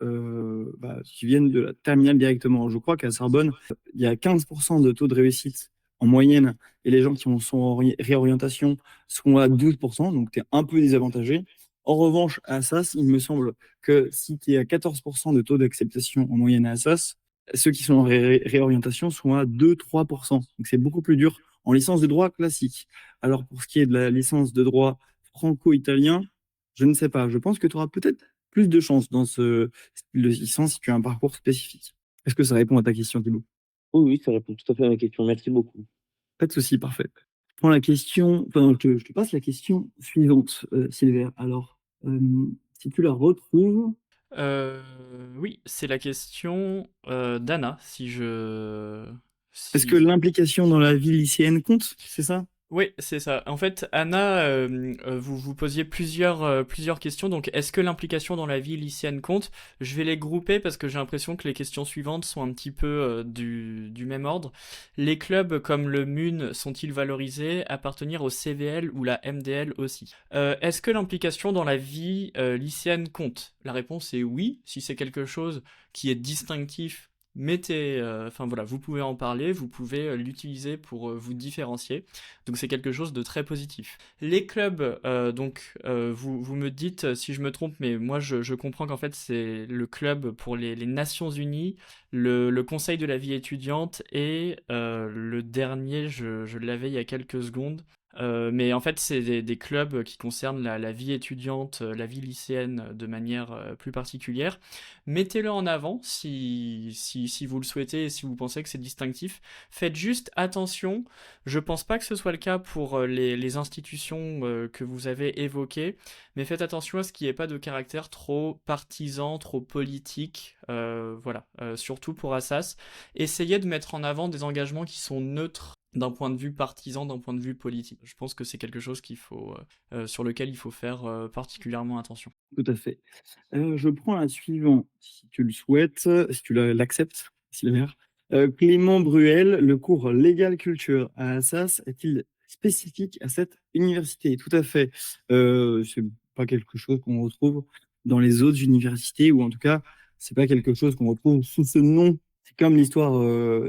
la terminale directement. Je crois qu'à Sorbonne, il y a 15% de taux de réussite en moyenne, et les gens qui sont en réorientation sont à 12%, donc tu es un peu désavantagé. En revanche, à Assas, il me semble que si tu es à 14% de taux d'acceptation en moyenne à Assas, ceux qui sont en réorientation sont à 2-3%. Donc c'est beaucoup plus dur en licence de droit classique. Alors pour ce qui est de la licence de droit franco-italien, je ne sais pas. Je pense que tu auras peut-être plus de chance dans ce style de licence si tu as un parcours spécifique. Est-ce que ça répond à ta question, Thibaut? Oui, oui, ça répond tout à fait à ma question. Merci beaucoup. Pas de souci, parfait. Je prends la question, enfin, je te passe la question suivante, Sylvain. Alors, si tu la retrouves, Euh, oui, c'est la question d'Anna, est-ce que si l'implication dans la vie lycéenne compte? C'est ça? Oui, c'est ça. En fait, Anna, vous vous posiez plusieurs questions. Donc, est-ce que l'implication dans la vie lycéenne compte? Je vais les grouper parce que j'ai l'impression que les questions suivantes sont un petit peu du même ordre. Les clubs comme le MUN sont-ils valorisés? Appartenir au CVL ou la MDL aussi? Est-ce que l'implication dans la vie lycéenne compte? La réponse est oui, si c'est quelque chose qui est distinctif. Enfin voilà, vous pouvez en parler, vous pouvez l'utiliser pour vous différencier. Donc c'est quelque chose de très positif. Les clubs, vous me dites si je me trompe, mais moi je comprends qu'en fait c'est le club pour les Nations Unies, le Conseil de la vie étudiante et le dernier, je l'avais il y a quelques secondes. Mais en fait, c'est des clubs qui concernent la vie étudiante, la vie lycéenne de manière plus particulière. Mettez-le en avant si vous le souhaitez et si vous pensez que c'est distinctif. Faites juste attention. Je pense pas que ce soit le cas pour les institutions que vous avez évoquées, mais faites attention à ce qu'il n'y ait pas de caractère trop partisan, trop politique. Voilà, surtout pour Assas. Essayez de mettre en avant des engagements qui sont neutres d'un point de vue partisan, d'un point de vue politique. Je pense que c'est quelque chose sur lequel il faut faire particulièrement attention. tout à fait. Je prends la suivante, si tu le souhaites, si tu l'acceptes, Sylvain. Clément Bruel, le cours Legal Culture à Assas est-il spécifique à cette université? Tout à fait. C'est pas quelque chose qu'on retrouve dans les autres universités, ou en tout cas, c'est pas quelque chose qu'on retrouve sous ce nom. C'est comme l'histoire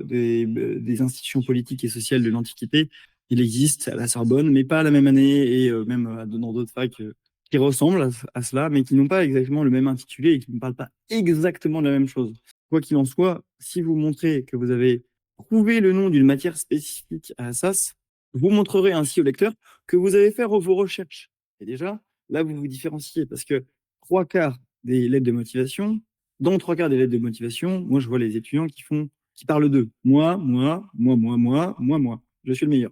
des institutions politiques et sociales de l'Antiquité. Il existe à la Sorbonne, mais pas à la même année et même dans d'autres facs qui ressemblent à cela, mais qui n'ont pas exactement le même intitulé et qui ne parlent pas exactement de la même chose. quoi qu'il en soit, si vous montrez que vous avez trouvé le nom d'une matière spécifique à Assas, vous montrerez ainsi au lecteur que vous avez fait vos recherches. Et déjà, là, vous vous différenciez parce que trois quarts des lettres de motivation, dans trois quarts des lettres de motivation, moi, je vois les étudiants qui parlent d'eux. Moi. Je suis le meilleur.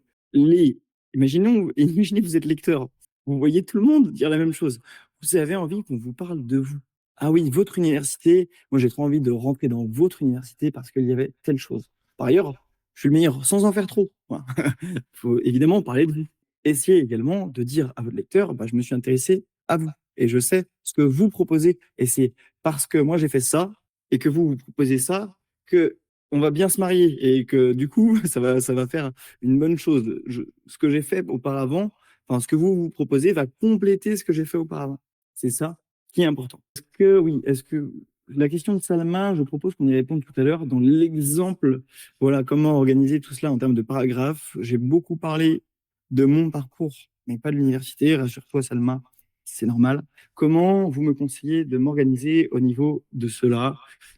Imaginez, vous êtes lecteur. Vous voyez tout le monde dire la même chose. Vous avez envie qu'on vous parle de vous. Ah oui, votre université, moi j'ai trop envie de rentrer dans votre université parce qu'il y avait telle chose. Par ailleurs, je suis le meilleur sans en faire trop. Il faut évidemment parler de vous. Essayez également de dire à votre lecteur, bah, je me suis intéressé à vous et je sais ce que vous proposez. Et c'est parce que moi j'ai fait ça et que vous proposez ça que on va bien se marier et que du coup ça va faire une bonne chose. Ce que j'ai fait auparavant, enfin ce que vous proposez va compléter ce que j'ai fait auparavant. C'est ça qui est important. Est-ce que la question de Salma, je propose qu'on y réponde tout à l'heure dans l'exemple, voilà, comment organiser tout cela en termes de paragraphes. J'ai beaucoup parlé de mon parcours, mais pas de l'université. Rassure-toi, Salma, c'est normal. Comment vous me conseillez de m'organiser au niveau de cela?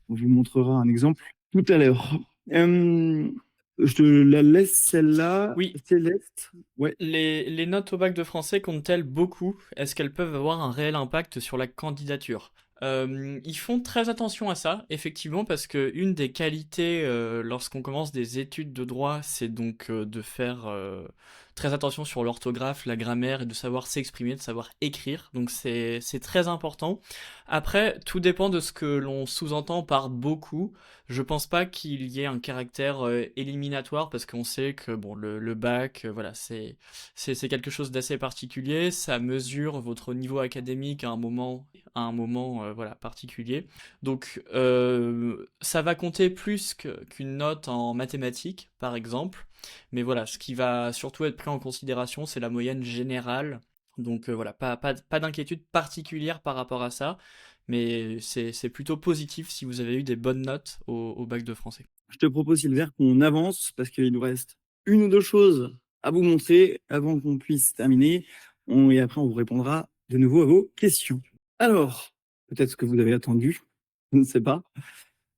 On vous montrera un exemple tout à l'heure. Je te la laisse celle-là, Oui, Céleste. Ouais. les notes au bac de français comptent-elles beaucoup? Est-ce qu'elles peuvent avoir un réel impact sur la candidature? Ils font très attention à ça, effectivement, parce que une des qualités lorsqu'on commence des études de droit, c'est donc de faire très attention sur l'orthographe, la grammaire et de savoir s'exprimer, de savoir écrire. Donc c'est très important. Après, tout dépend de ce que l'on sous-entend par beaucoup. Je pense pas qu'il y ait un caractère éliminatoire parce qu'on sait que bon le bac, voilà, c'est quelque chose d'assez particulier. Ça mesure votre niveau académique à un moment voilà particulier. Donc ça va compter plus qu'une note en mathématiques par exemple. Mais voilà, ce qui va surtout être pris en considération, c'est la moyenne générale. Donc voilà, pas d'inquiétude particulière par rapport à ça, mais c'est plutôt positif si vous avez eu des bonnes notes au bac de français. Je te propose, Sylvain, qu'on avance parce qu'il nous reste une ou deux choses à vous montrer avant qu'on puisse terminer. Et après, on vous répondra de nouveau à vos questions. Alors, peut-être ce que vous avez attendu, je ne sais pas,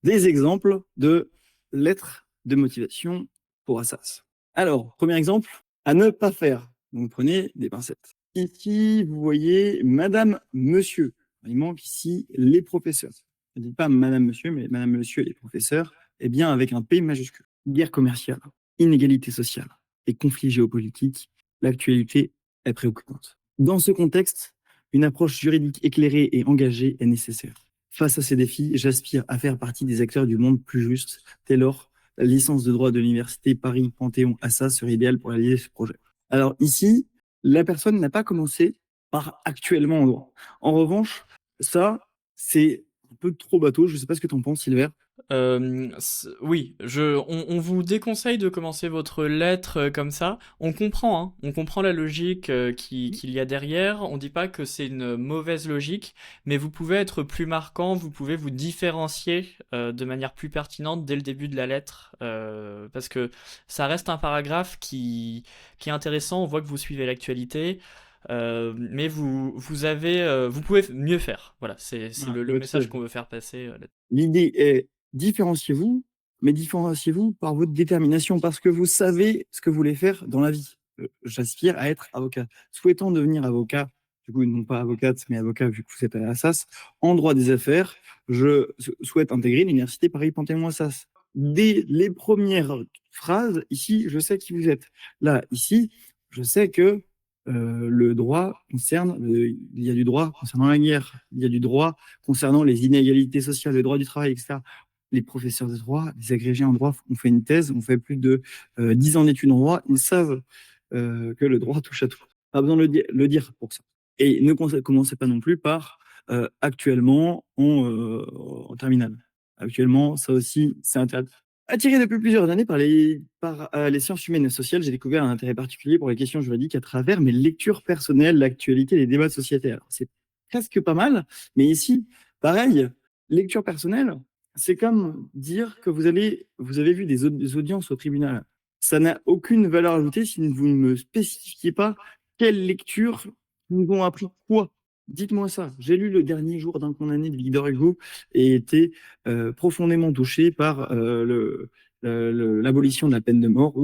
des exemples de lettres de motivation pour Assas. Alors, premier exemple, à ne pas faire. Donc, prenez des pincettes. Ici, vous voyez Madame, Monsieur. Il manque ici les professeurs. Je ne dis pas Madame, Monsieur, mais Madame, Monsieur et les professeurs, eh bien, avec un P majuscule. Guerre commerciale, inégalité sociale et conflits géopolitiques, l'actualité est préoccupante. Dans ce contexte, une approche juridique éclairée et engagée est nécessaire. Face à ces défis, j'aspire à faire partie des acteurs du monde plus juste. Dès lors, la licence de droit de l'université Paris-Panthéon-Assas serait idéale pour réaliser ce projet. Alors ici, la personne n'a pas commencé par actuellement en droit. En revanche, ça, c'est un peu trop bateau. Je ne sais pas ce que tu en penses, Sylvain. Oui, on vous déconseille de commencer votre lettre comme ça. On comprend, hein, on comprend la logique qu'il y a derrière. On dit pas que c'est une mauvaise logique, mais vous pouvez être plus marquant, vous pouvez vous différencier de manière plus pertinente dès le début de la lettre, parce que ça reste un paragraphe qui est intéressant. On voit que vous suivez l'actualité. Mais vous pouvez mieux faire. Voilà, c'est Voilà, le message qu'on veut faire passer. l'idée est différenciez-vous, mais différenciez-vous par votre détermination parce que vous savez ce que vous voulez faire dans la vie. J'aspire à être avocat. Souhaitant devenir avocat, du coup, non pas avocate, mais avocat, vu que vous êtes à Assas, en droit des affaires, je souhaite intégrer l'université Paris-Panthéon-Assas. Dès les premières phrases, ici, je sais qui vous êtes. Là, ici, je sais que le droit concerne, il y a du droit concernant la guerre, il y a du droit concernant les inégalités sociales, le droit du travail, etc. Les professeurs de droit, les agrégés en droit, ont fait une thèse, ont fait plus de 10 ans d'études en droit, ils savent que le droit touche à tout. Pas besoin de le dire pour ça. Et ne commencez pas non plus par actuellement en terminale. Actuellement, ça aussi, c'est intéressant. Attiré depuis plusieurs années par les sciences humaines et sociales, j'ai découvert un intérêt particulier pour les questions juridiques à travers mes lectures personnelles, l'actualité, les débats de société. Alors, c'est presque pas mal, mais ici, pareil, lecture personnelle, c'est comme dire que vous avez vu des audiences au tribunal. Ça n'a aucune valeur ajoutée si vous ne me spécifiez pas quelle lecture nous ont appris quoi. Dites-moi ça. J'ai lu Le dernier jour d'un condamné de Victor Hugo et été profondément touché par l'abolition de la peine de mort.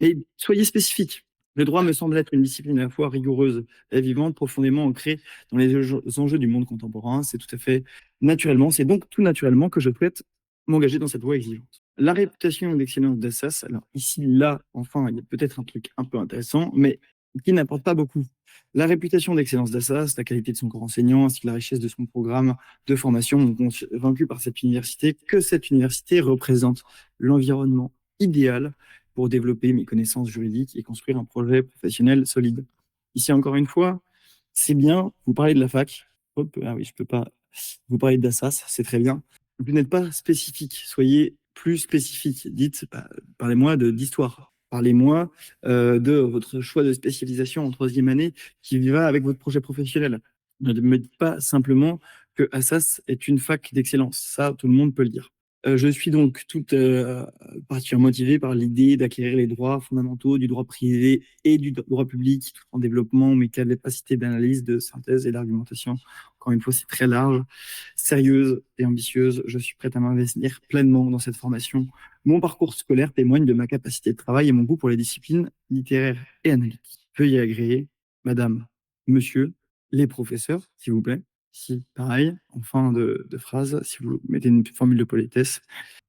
Et soyez spécifique. Le droit me semble être une discipline à la fois rigoureuse et vivante, profondément ancrée dans les enjeux du monde contemporain. C'est tout à fait naturellement, c'est donc tout naturellement que je souhaite m'engager dans cette voie exigeante. La réputation d'excellence d'Assas, alors ici, là, enfin, il y a peut-être un truc un peu intéressant, mais qui n'apporte pas beaucoup. La réputation d'excellence d'Assas, la qualité de son corps enseignant, ainsi que la richesse de son programme de formation m'ont convaincu par cette université que cette université représente l'environnement idéal pour développer mes connaissances juridiques et construire un projet professionnel solide. Ici, encore une fois, c'est bien, vous parlez de la fac. Hop, ah oui, je peux pas. Vous parlez d'Assas, c'est très bien. Vous n'êtes pas spécifique, soyez plus spécifique. Dites, parlez-moi d'histoire. Parlez-moi de votre choix de spécialisation en troisième année qui va avec votre projet professionnel. Ne me dites pas simplement que Assas est une fac d'excellence. Ça, tout le monde peut le dire. Je suis donc toute particulièrement motivé par l'idée d'acquérir les droits fondamentaux du droit privé et du droit public, tout en développant mes capacités d'analyse, de synthèse et d'argumentation. Encore une fois, c'est très large, sérieuse et ambitieuse. Je suis prête à m'investir pleinement dans cette formation. Mon parcours scolaire témoigne de ma capacité de travail et mon goût pour les disciplines littéraires et analytiques. Veuillez agréer, madame, monsieur, les professeurs, s'il vous plaît. Si, pareil, en fin de phrase, si vous mettez une formule de politesse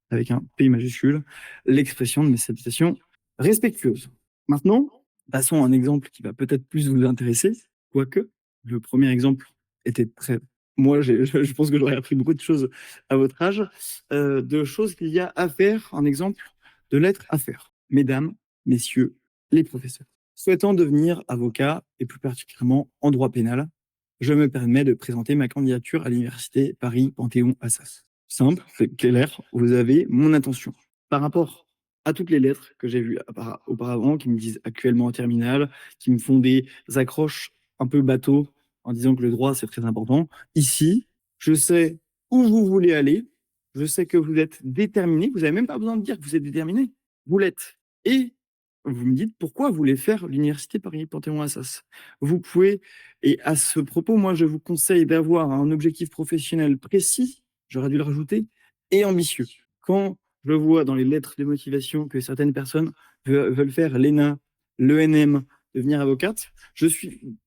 avec un P majuscule, l'expression de mes salutations respectueuses. Maintenant, passons à un exemple qui va peut-être plus vous intéresser, quoique le premier exemple était très... Moi, je pense que j'aurais appris beaucoup de choses à votre âge, de choses qu'il y a à faire, un exemple de lettres à faire. Mesdames, messieurs, les professeurs. Souhaitant devenir avocat, et plus particulièrement en droit pénal, je me permets de présenter ma candidature à l'université Paris-Panthéon-Assas. Simple, c'est clair, vous avez mon attention. Par rapport à toutes les lettres que j'ai vues auparavant, qui me disent actuellement en terminale, qui me font des accroches un peu bateau en disant que le droit c'est très important, ici, je sais où vous voulez aller, je sais que vous êtes déterminé, vous n'avez même pas besoin de dire que vous êtes déterminé, vous l'êtes. Et vous me dites pourquoi vous voulez faire l'université Paris-Panthéon-Assas. Vous pouvez, et à ce propos, moi je vous conseille d'avoir un objectif professionnel précis, j'aurais dû le rajouter, et ambitieux. Quand je vois dans les lettres de motivation que certaines personnes veulent faire l'ENA, l'ENM, devenir avocate,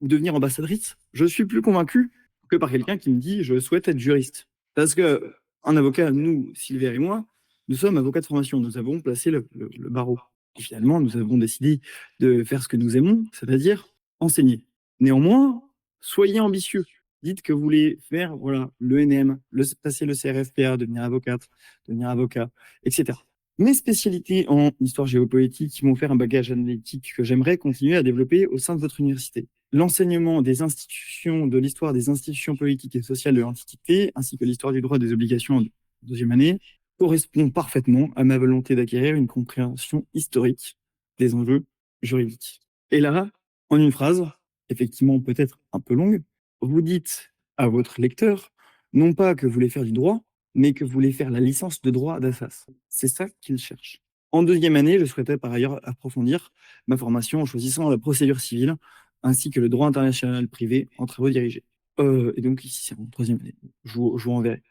ou devenir ambassadrice, je suis plus convaincu que par quelqu'un qui me dit je souhaite être juriste. Parce que un avocat, nous, Sylvain et moi, nous sommes avocats de formation, nous avons placé le barreau. Et finalement, nous avons décidé de faire ce que nous aimons, c'est-à-dire enseigner. Néanmoins, soyez ambitieux. Dites que vous voulez faire voilà, l'ENM, passer le CRFPA, devenir avocate, devenir avocat, etc. Mes spécialités en histoire géopolitique m'ont fait un bagage analytique que j'aimerais continuer à développer au sein de votre université. L'enseignement des institutions, de l'histoire des institutions politiques et sociales de l'Antiquité, ainsi que l'histoire du droit des obligations en deuxième année, correspond parfaitement à ma volonté d'acquérir une compréhension historique des enjeux juridiques. Et là, en une phrase, effectivement peut-être un peu longue, vous dites à votre lecteur, non pas que vous voulez faire du droit, mais que vous voulez faire la licence de droit d'Assas. C'est ça qu'il cherche. En deuxième année, je souhaitais par ailleurs approfondir ma formation en choisissant la procédure civile ainsi que le droit international privé en travaux dirigés. Et donc ici, c'est en troisième année. Je vous enverrai.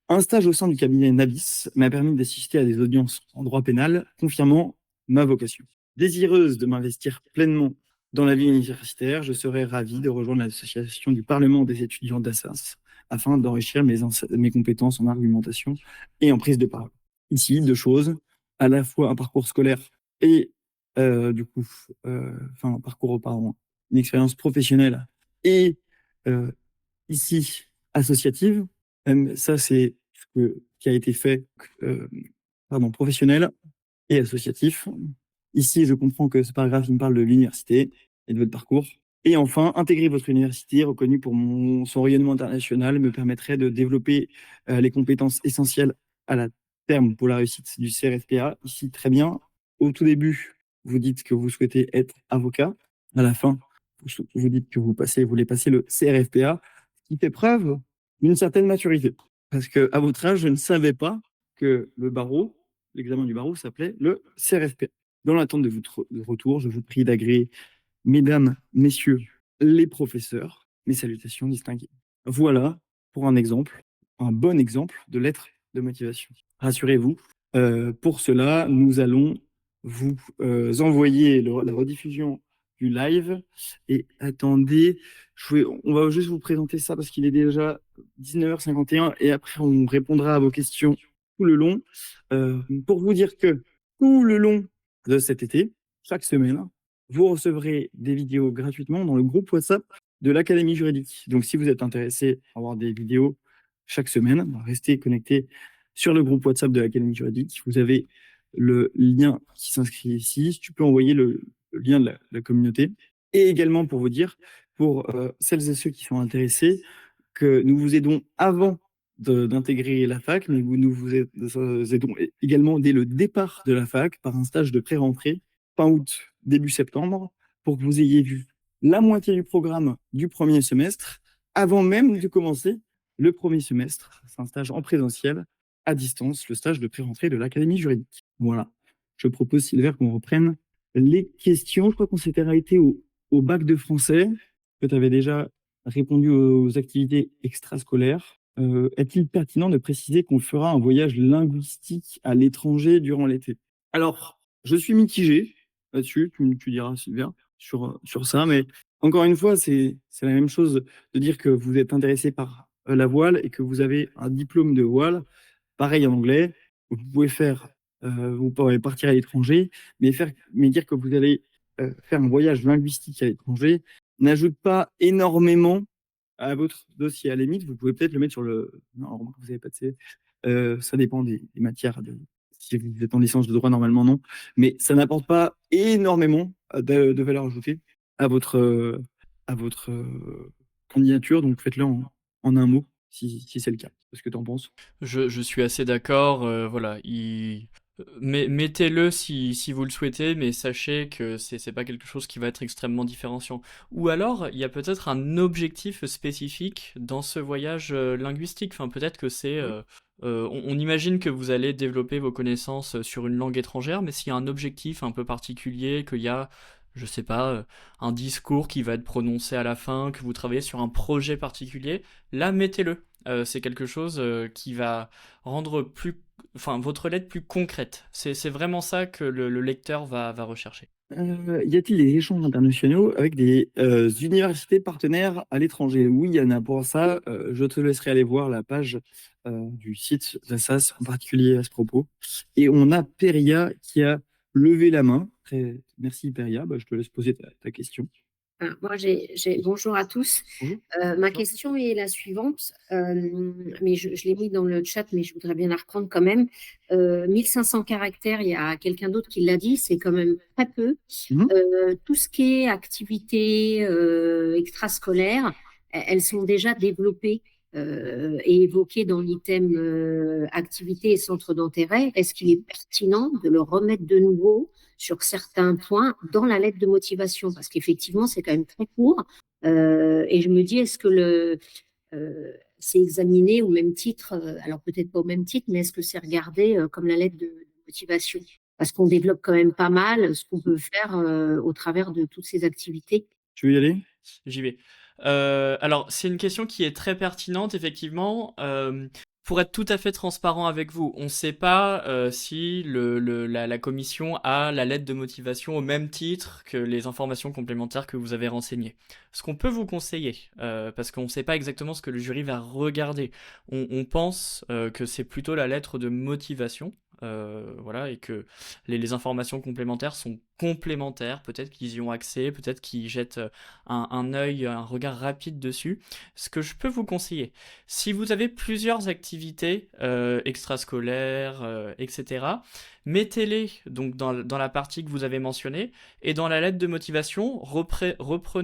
Un stage au sein du cabinet Nabis m'a permis d'assister à des audiences en droit pénal, confirmant ma vocation. Désireuse de m'investir pleinement dans la vie universitaire, je serais ravi de rejoindre l'association du Parlement des étudiants d'Assas afin d'enrichir mes compétences en argumentation et en prise de parole. Ici, deux choses, à la fois un parcours scolaire et un parcours auparavant, une expérience professionnelle et ici associative. Ça, c'est ce qui a été fait, professionnel et associatif. Ici, je comprends que ce paragraphe il me parle de l'université et de votre parcours. Et enfin, intégrer votre université, reconnue pour son rayonnement international, me permettrait de développer les compétences essentielles à la terme pour la réussite du CRFPA. Ici, très bien. Au tout début, vous dites que vous souhaitez être avocat. À la fin, vous dites que vous voulez passer le CRFPA, qui fait preuve d'une certaine maturité. Parce qu'à votre âge, je ne savais pas que l'examen du barreau s'appelait le CRFPA. Dans l'attente de votre retour, je vous prie d'agréer, mesdames, messieurs, les professeurs, mes salutations distinguées. Voilà pour un exemple, un bon exemple de lettre de motivation. Rassurez-vous, pour cela, nous allons vous envoyer la rediffusion du live. Et attendez, on va juste vous présenter ça parce qu'il est déjà 19h51 et après on répondra à vos questions tout le long. Pour vous dire que tout le long de cet été, chaque semaine, vous recevrez des vidéos gratuitement dans le groupe WhatsApp de l'Académie juridique. Donc, si vous êtes intéressé à avoir des vidéos chaque semaine, restez connecté sur le groupe WhatsApp de l'Académie juridique. Vous avez le lien qui s'inscrit ici. Tu peux envoyer le lien de la communauté. Et également pour vous dire, pour celles et ceux qui sont intéressés, que nous vous aidons avant d'intégrer la fac, mais nous vous aidons également dès le départ de la fac par un stage de pré-rentrée, fin août, début septembre, pour que vous ayez vu la moitié du programme du premier semestre avant même de commencer le premier semestre. C'est un stage en présentiel, à distance, le stage de pré-rentrée de l'Académie juridique. Voilà. Je propose, Sylvain, qu'on reprenne les questions. Je crois qu'on s'était arrêté au bac de français, que tu avais déjà répondu aux activités extrascolaires. Est-il pertinent de préciser qu'on fera un voyage linguistique à l'étranger durant l'été? Alors, je suis mitigé là-dessus, tu diras, Sylvain, sur ça, mais encore une fois, c'est la même chose de dire que vous êtes intéressé par la voile et que vous avez un diplôme de voile, pareil en anglais, vous pourrez partir à l'étranger, mais dire que vous allez faire un voyage linguistique à l'étranger n'ajoute pas énormément à votre dossier. À la limite, vous pouvez peut-être le mettre sur le. Non, remarque, vous n'avez pas de CV. Ça dépend des matières. Si vous êtes en licence de droit, normalement, non. Mais ça n'apporte pas énormément de valeur ajoutée à votre candidature. Donc, faites-le en un mot, si c'est le cas. Est-ce que tu en penses? Je suis assez d'accord, voilà, mettez-le si vous le souhaitez, mais sachez que c'est pas quelque chose qui va être extrêmement différenciant. Ou alors, il y a peut-être un objectif spécifique dans ce voyage linguistique. Enfin, peut-être que c'est, on imagine que vous allez développer vos connaissances sur une langue étrangère, mais s'il y a un objectif un peu particulier, qu'il y a, je sais pas, un discours qui va être prononcé à la fin, que vous travaillez sur un projet particulier, là, mettez-le. C'est quelque chose qui va rendre enfin, votre lettre plus concrète. C'est vraiment ça que le lecteur va rechercher. Y a-t-il des échanges internationaux avec des universités partenaires à l'étranger? Oui, il y en a. Pour ça, je te laisserai aller voir la page du site d'Assas, en particulier à ce propos. Et on a Peria qui a levé la main. Merci Peria. Bah, je te laisse poser ta question. Moi, bonjour à tous. Bonjour. Ma question est la suivante, mais je l'ai mis dans le chat, mais je voudrais bien la reprendre quand même. 1500 caractères, il y a quelqu'un d'autre qui l'a dit, c'est quand même très peu. Mhm. Tout ce qui est activités extrascolaires, elles sont déjà développées et évoquées dans l'item activités et centres d'intérêt. Est-ce qu'il est pertinent de le remettre de nouveau sur certains points dans la lettre de motivation? Parce qu'effectivement, c'est quand même très court. Et je me dis, est-ce que c'est examiné au même titre, alors peut-être pas au même titre, mais est-ce que c'est regardé comme la lettre de motivation? Parce qu'on développe quand même pas mal ce qu'on peut faire au travers de toutes ces activités. Tu veux y aller? J'y vais. Alors, c'est une question qui est très pertinente, effectivement. Pour être tout à fait transparent avec vous, on ne sait pas si la commission a la lettre de motivation au même titre que les informations complémentaires que vous avez renseignées. Ce qu'on peut vous conseiller, parce qu'on ne sait pas exactement ce que le jury va regarder, on pense que c'est plutôt la lettre de motivation. Voilà, et que les informations complémentaires sont complémentaires, peut-être qu'ils y ont accès, peut-être qu'ils jettent un œil, un regard rapide dessus. Ce que je peux vous conseiller, si vous avez plusieurs activités extrascolaires, etc., mettez-les donc dans la partie que vous avez mentionnée, et dans la lettre de motivation, reprenez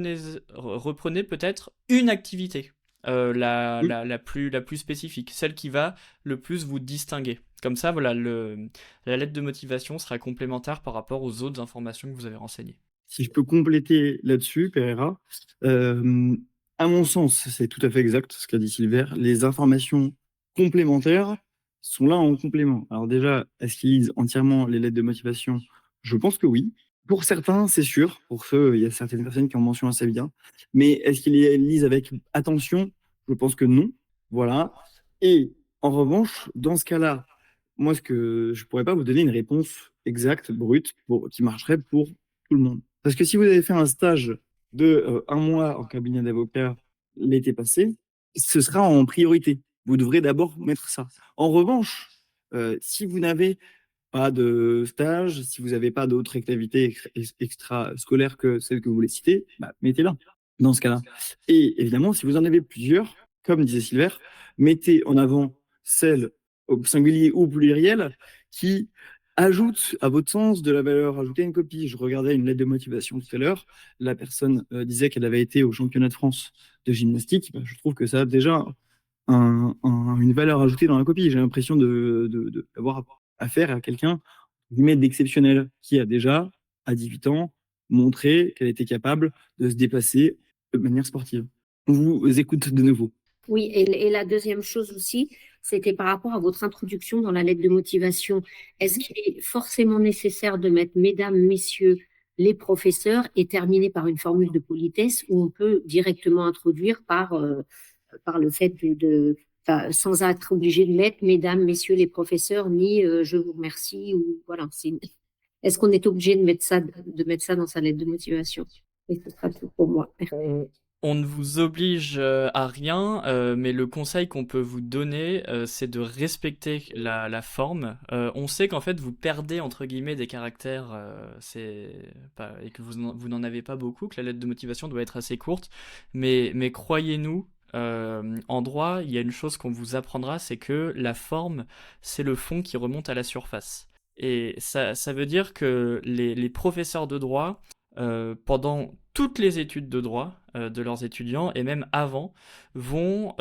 peut-être une activité. La plus spécifique, celle qui va le plus vous distinguer. Comme ça, voilà, la lettre de motivation sera complémentaire par rapport aux autres informations que vous avez renseignées. Si je peux compléter là-dessus, Pereira, à mon sens, c'est tout à fait exact ce qu'a dit Silver. Les informations complémentaires sont là en complément. Alors déjà, est-ce qu'ils lisent entièrement les lettres de motivation? Je pense que oui. Pour certains, c'est sûr. Pour ceux, il y a certaines personnes qui en mentionnent assez bien. Mais est-ce qu'ils les lisent avec attention? Je pense que non. Voilà. Et en revanche, dans ce cas-là, moi, je pourrais pas vous donner une réponse exacte, brute, qui marcherait pour tout le monde. Parce que si vous avez fait un stage de 1 mois en cabinet d'avocat l'été passé, ce sera en priorité. Vous devrez d'abord mettre ça. En revanche, si vous n'avez pas de stage, si vous n'avez pas d'autres activités extra-scolaires que celles que vous voulez citer, bah, mettez-la dans ce cas-là. Et évidemment, si vous en avez plusieurs, comme disait Silver, mettez en avant celles au singulier ou au pluriel qui ajoutent à votre sens de la valeur ajoutée à une copie. Je regardais une lettre de motivation tout à l'heure. La personne disait qu'elle avait été au championnat de France de gymnastique. Bah, je trouve que ça a déjà une valeur ajoutée dans la copie. J'ai l'impression d'avoir affaire à quelqu'un d'exceptionnel qui a déjà, à 18 ans, montré qu'elle était capable de se dépasser de manière sportive. On vous écoute de nouveau. Oui, et la deuxième chose aussi, c'était par rapport à votre introduction dans la lettre de motivation. Est-ce qu'il est forcément nécessaire de mettre mesdames, messieurs, les professeurs et terminer par une formule de politesse où on peut directement introduire par le fait enfin, sans être obligé de mettre mesdames, messieurs, les professeurs, ni je vous remercie ou voilà. Est-ce qu'on est obligé de mettre ça dans sa lettre de motivation? Et ce sera tout pour moi. On ne vous oblige à rien, mais le conseil qu'on peut vous donner, c'est de respecter la forme. On sait qu'en fait, vous perdez entre guillemets des caractères, et que vous n'en avez pas beaucoup, que la lettre de motivation doit être assez courte. Mais croyez-nous, en droit, il y a une chose qu'on vous apprendra, c'est que la forme, c'est le fond qui remonte à la surface. Et ça veut dire que les professeurs de droit pendant toutes les études de droit de leurs étudiants et même avant vont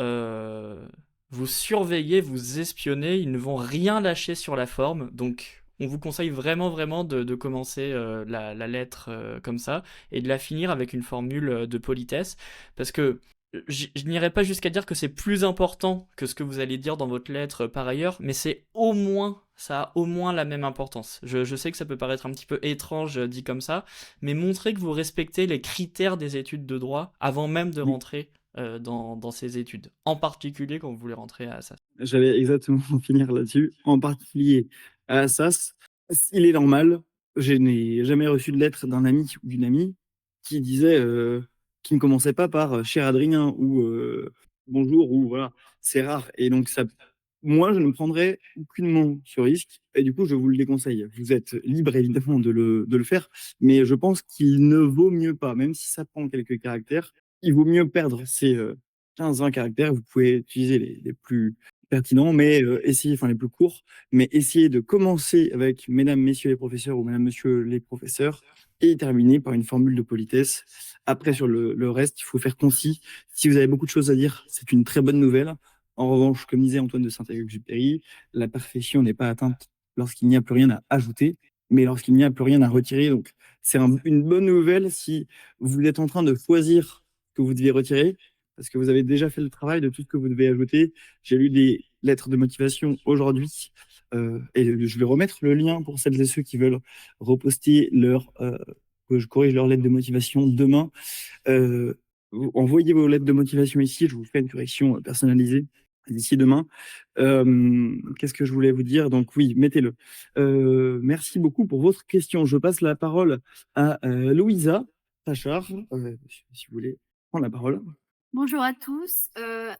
vous surveiller, vous espionner, ils ne vont rien lâcher sur la forme. Donc on vous conseille vraiment vraiment de commencer la lettre comme ça et de la finir avec une formule de politesse parce que je n'irai pas jusqu'à dire que c'est plus important que ce que vous allez dire dans votre lettre par ailleurs, mais ça a au moins la même importance. Je sais que ça peut paraître un petit peu étrange dit comme ça, mais montrez que vous respectez les critères des études de droit avant même de rentrer dans ces études, en particulier quand vous voulez rentrer à Assas. J'allais exactement finir là-dessus. En particulier à Assas, il est normal, je n'ai jamais reçu de lettre d'un ami ou d'une amie qui disait, qui ne commençait pas par cher Adrien ou bonjour ou voilà. C'est rare. Et donc, moi, je ne prendrais aucunement ce risque et du coup, je vous le déconseille. Vous êtes libre évidemment de le faire, mais je pense qu'il ne vaut mieux pas, même si ça prend quelques caractères, il vaut mieux perdre ces 15-20 caractères. Vous pouvez utiliser les plus pertinents, mais les plus courts, mais essayez de commencer avec mesdames, messieurs les professeurs ou mesdames, messieurs les professeurs et terminer par une formule de politesse. Après, sur le reste, il faut faire concis. Si vous avez beaucoup de choses à dire, c'est une très bonne nouvelle. En revanche, comme disait Antoine de Saint-Exupéry, la perfection n'est pas atteinte lorsqu'il n'y a plus rien à ajouter, mais lorsqu'il n'y a plus rien à retirer. Donc, c'est une bonne nouvelle si vous êtes en train de choisir que vous devez retirer, parce que vous avez déjà fait le travail de tout ce que vous devez ajouter. J'ai lu des lettres de motivation aujourd'hui, et je vais remettre le lien pour celles et ceux qui veulent reposter que je corrige leur lettre de motivation demain. Envoyez vos lettres de motivation ici, je vous fais une correction personnalisée d'ici demain. Qu'est-ce que je voulais vous dire? Donc oui, mettez-le. Merci beaucoup pour votre question. Je passe la parole à Louisa Tachard, si vous voulez prendre la parole. Bonjour à tous.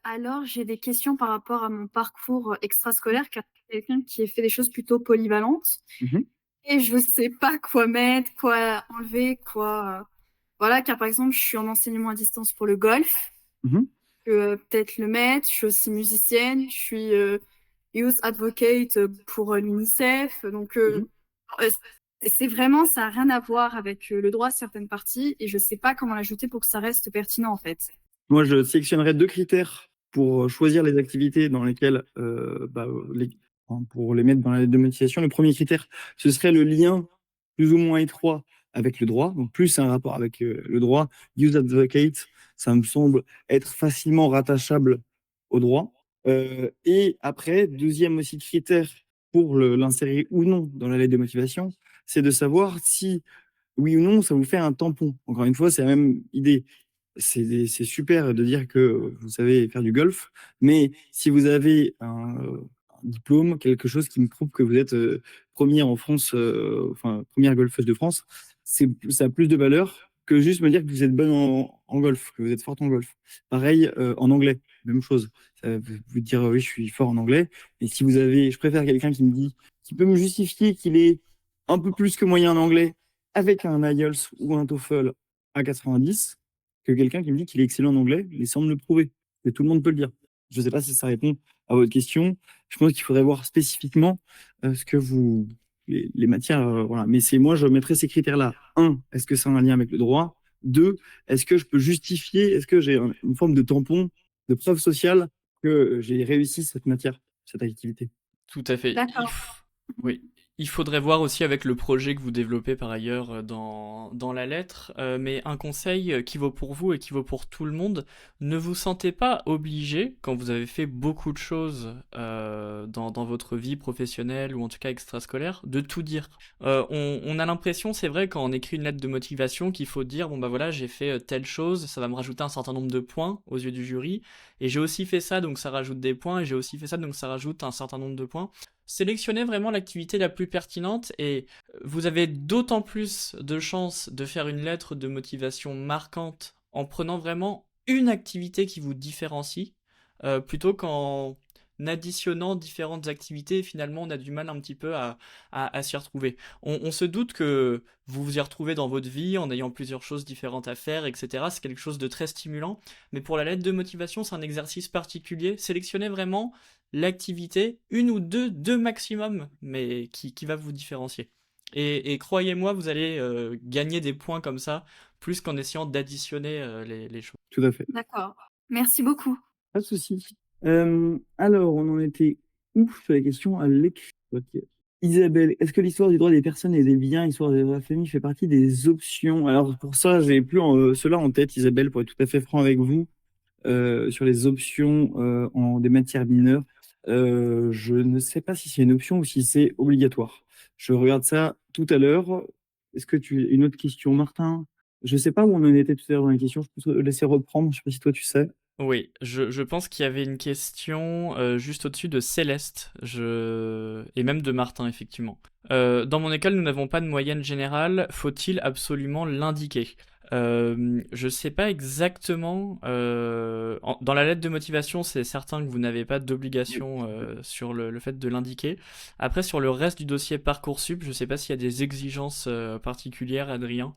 Alors, j'ai des questions par rapport à mon parcours extrascolaire, car je suis quelqu'un qui a fait des choses plutôt polyvalentes. Mhm. Et je ne sais pas quoi mettre, quoi enlever, quoi. Voilà, car par exemple, je suis en enseignement à distance pour le golf. Mhm. Je peux peut-être le mettre. Je suis aussi musicienne. Je suis youth advocate pour l'UNICEF. Donc, Mhm. euh, c'est vraiment, ça n'a rien à voir avec le droit, certaines parties. Et je ne sais pas comment l'ajouter pour que ça reste pertinent, en fait. Moi, je sélectionnerai 2 critères pour choisir les activités dans lesquelles, pour les mettre dans la lettre de motivation. Le premier critère, ce serait le lien plus ou moins étroit avec le droit. Donc, plus c'est un rapport avec le droit, Youth Advocate, ça me semble être facilement rattachable au droit. Et après, deuxième aussi critère pour l'insérer ou non dans la lettre de motivation, c'est de savoir si, oui ou non, ça vous fait un tampon. Encore une fois, c'est la même idée. c'est super de dire que vous savez faire du golf, mais si vous avez un diplôme, quelque chose qui me prouve que vous êtes première en France, enfin première golfeuse de France, ça a plus de valeur que juste me dire que vous êtes bonne en golf, que vous êtes forte en golf. Pareil en anglais, même chose. Vous dire oui, je suis fort en anglais, mais si vous avez, je préfère quelqu'un qui me dit, qui peut me justifier qu'il est un peu plus que moyen en anglais avec un IELTS ou un TOEFL à 90 que quelqu'un qui me dit qu'il est excellent en anglais, mais sans me le prouver. Et tout le monde peut le dire. Je ne sais pas si ça répond à votre question. Je pense qu'il faudrait voir spécifiquement ce que vous, les matières, voilà. Mais c'est moi, je mettrais ces critères-là. Un, est-ce que c'est un lien avec le droit? Deux, est-ce que je peux justifier, est-ce que j'ai une forme de tampon, de preuve sociale que j'ai réussi cette matière, cette activité? Tout à fait. D'accord. Oui. Il faudrait voir aussi avec le projet que vous développez par ailleurs dans la lettre, mais un conseil qui vaut pour vous et qui vaut pour tout le monde, ne vous sentez pas obligé, quand vous avez fait beaucoup de choses dans votre vie professionnelle ou en tout cas extrascolaire, de tout dire. On a l'impression, c'est vrai, quand on écrit une lettre de motivation, qu'il faut dire, bon bah voilà, j'ai fait telle chose, ça va me rajouter un certain nombre de points aux yeux du jury, et j'ai aussi fait ça, donc ça rajoute des points, et j'ai aussi fait ça, donc ça rajoute un certain nombre de points. Sélectionnez vraiment l'activité la plus pertinente et vous avez d'autant plus de chances de faire une lettre de motivation marquante en prenant vraiment une activité qui vous différencie, plutôt qu'en additionnant différentes activités. Finalement, on a du mal un petit peu à s'y retrouver. On se doute que vous vous y retrouvez dans votre vie en ayant plusieurs choses différentes à faire, etc. C'est quelque chose de très stimulant. Mais pour la lettre de motivation, c'est un exercice particulier. Sélectionnez vraiment l'activité, une ou deux maximum, mais qui va vous différencier. Et croyez-moi, vous allez gagner des points comme ça, plus qu'en essayant d'additionner les choses. Tout à fait. D'accord. Merci beaucoup. Pas de souci. Alors, on en était où sur les questions à l'écrit? Ok. Isabelle, est-ce que l'histoire du droit des personnes et des biens, l'histoire de la famille fait partie des options? Alors, pour ça, j'ai plus cela en tête, Isabelle, pour être tout à fait franc avec vous, sur les options en des matières mineures. Je ne sais pas si c'est une option ou si c'est obligatoire. Je regarde ça tout à l'heure. Est-ce que tu une autre question, Martin? Je ne sais pas où on en était tout à l'heure dans les questions. Je peux te laisser reprendre. Je ne sais pas si toi tu sais. Oui, je pense qu'il y avait une question juste au-dessus de Céleste, et même de Martin, effectivement. Dans mon école, nous n'avons pas de moyenne générale, faut-il absolument l'indiquer? Je sais pas exactement. Dans la lettre de motivation, c'est certain que vous n'avez pas d'obligation sur le fait de l'indiquer. Après, sur le reste du dossier Parcoursup, je sais pas s'il y a des exigences particulières, Adrien.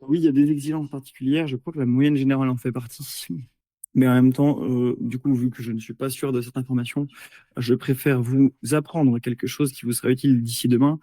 Oui, il y a des exigences particulières. Je crois que la moyenne générale en fait partie. Mais en même temps, du coup, vu que je ne suis pas sûr de cette information, je préfère vous apprendre quelque chose qui vous sera utile d'ici demain.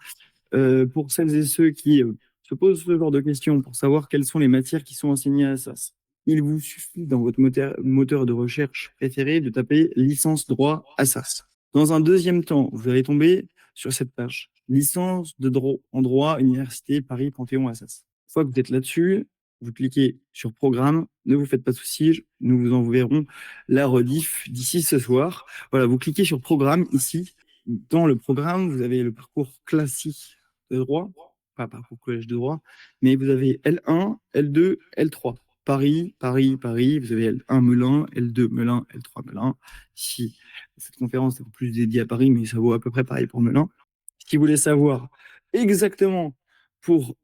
Pour celles et ceux qui se posent ce genre de questions pour savoir quelles sont les matières qui sont enseignées à Assas, il vous suffit dans votre moteur de recherche préféré de taper licence droit Assas. Dans un deuxième temps, vous allez tomber sur cette page, licence de droit en droit, Université Paris Panthéon Assas. Une fois que vous êtes là-dessus, vous cliquez sur programme, ne vous faites pas de soucis, nous vous enverrons la rediff d'ici ce soir. Voilà, vous cliquez sur programme ici. Dans le programme, vous avez le parcours classique de droit, pas parcours collège de droit, mais vous avez L1, L2, L3. Paris, Paris, Paris, vous avez L1 Melun, L2 Melun, L3 Melun. Si cette conférence est plus dédiée à Paris, mais ça vaut à peu près pareil pour Melun. Si vous voulez savoir exactement pour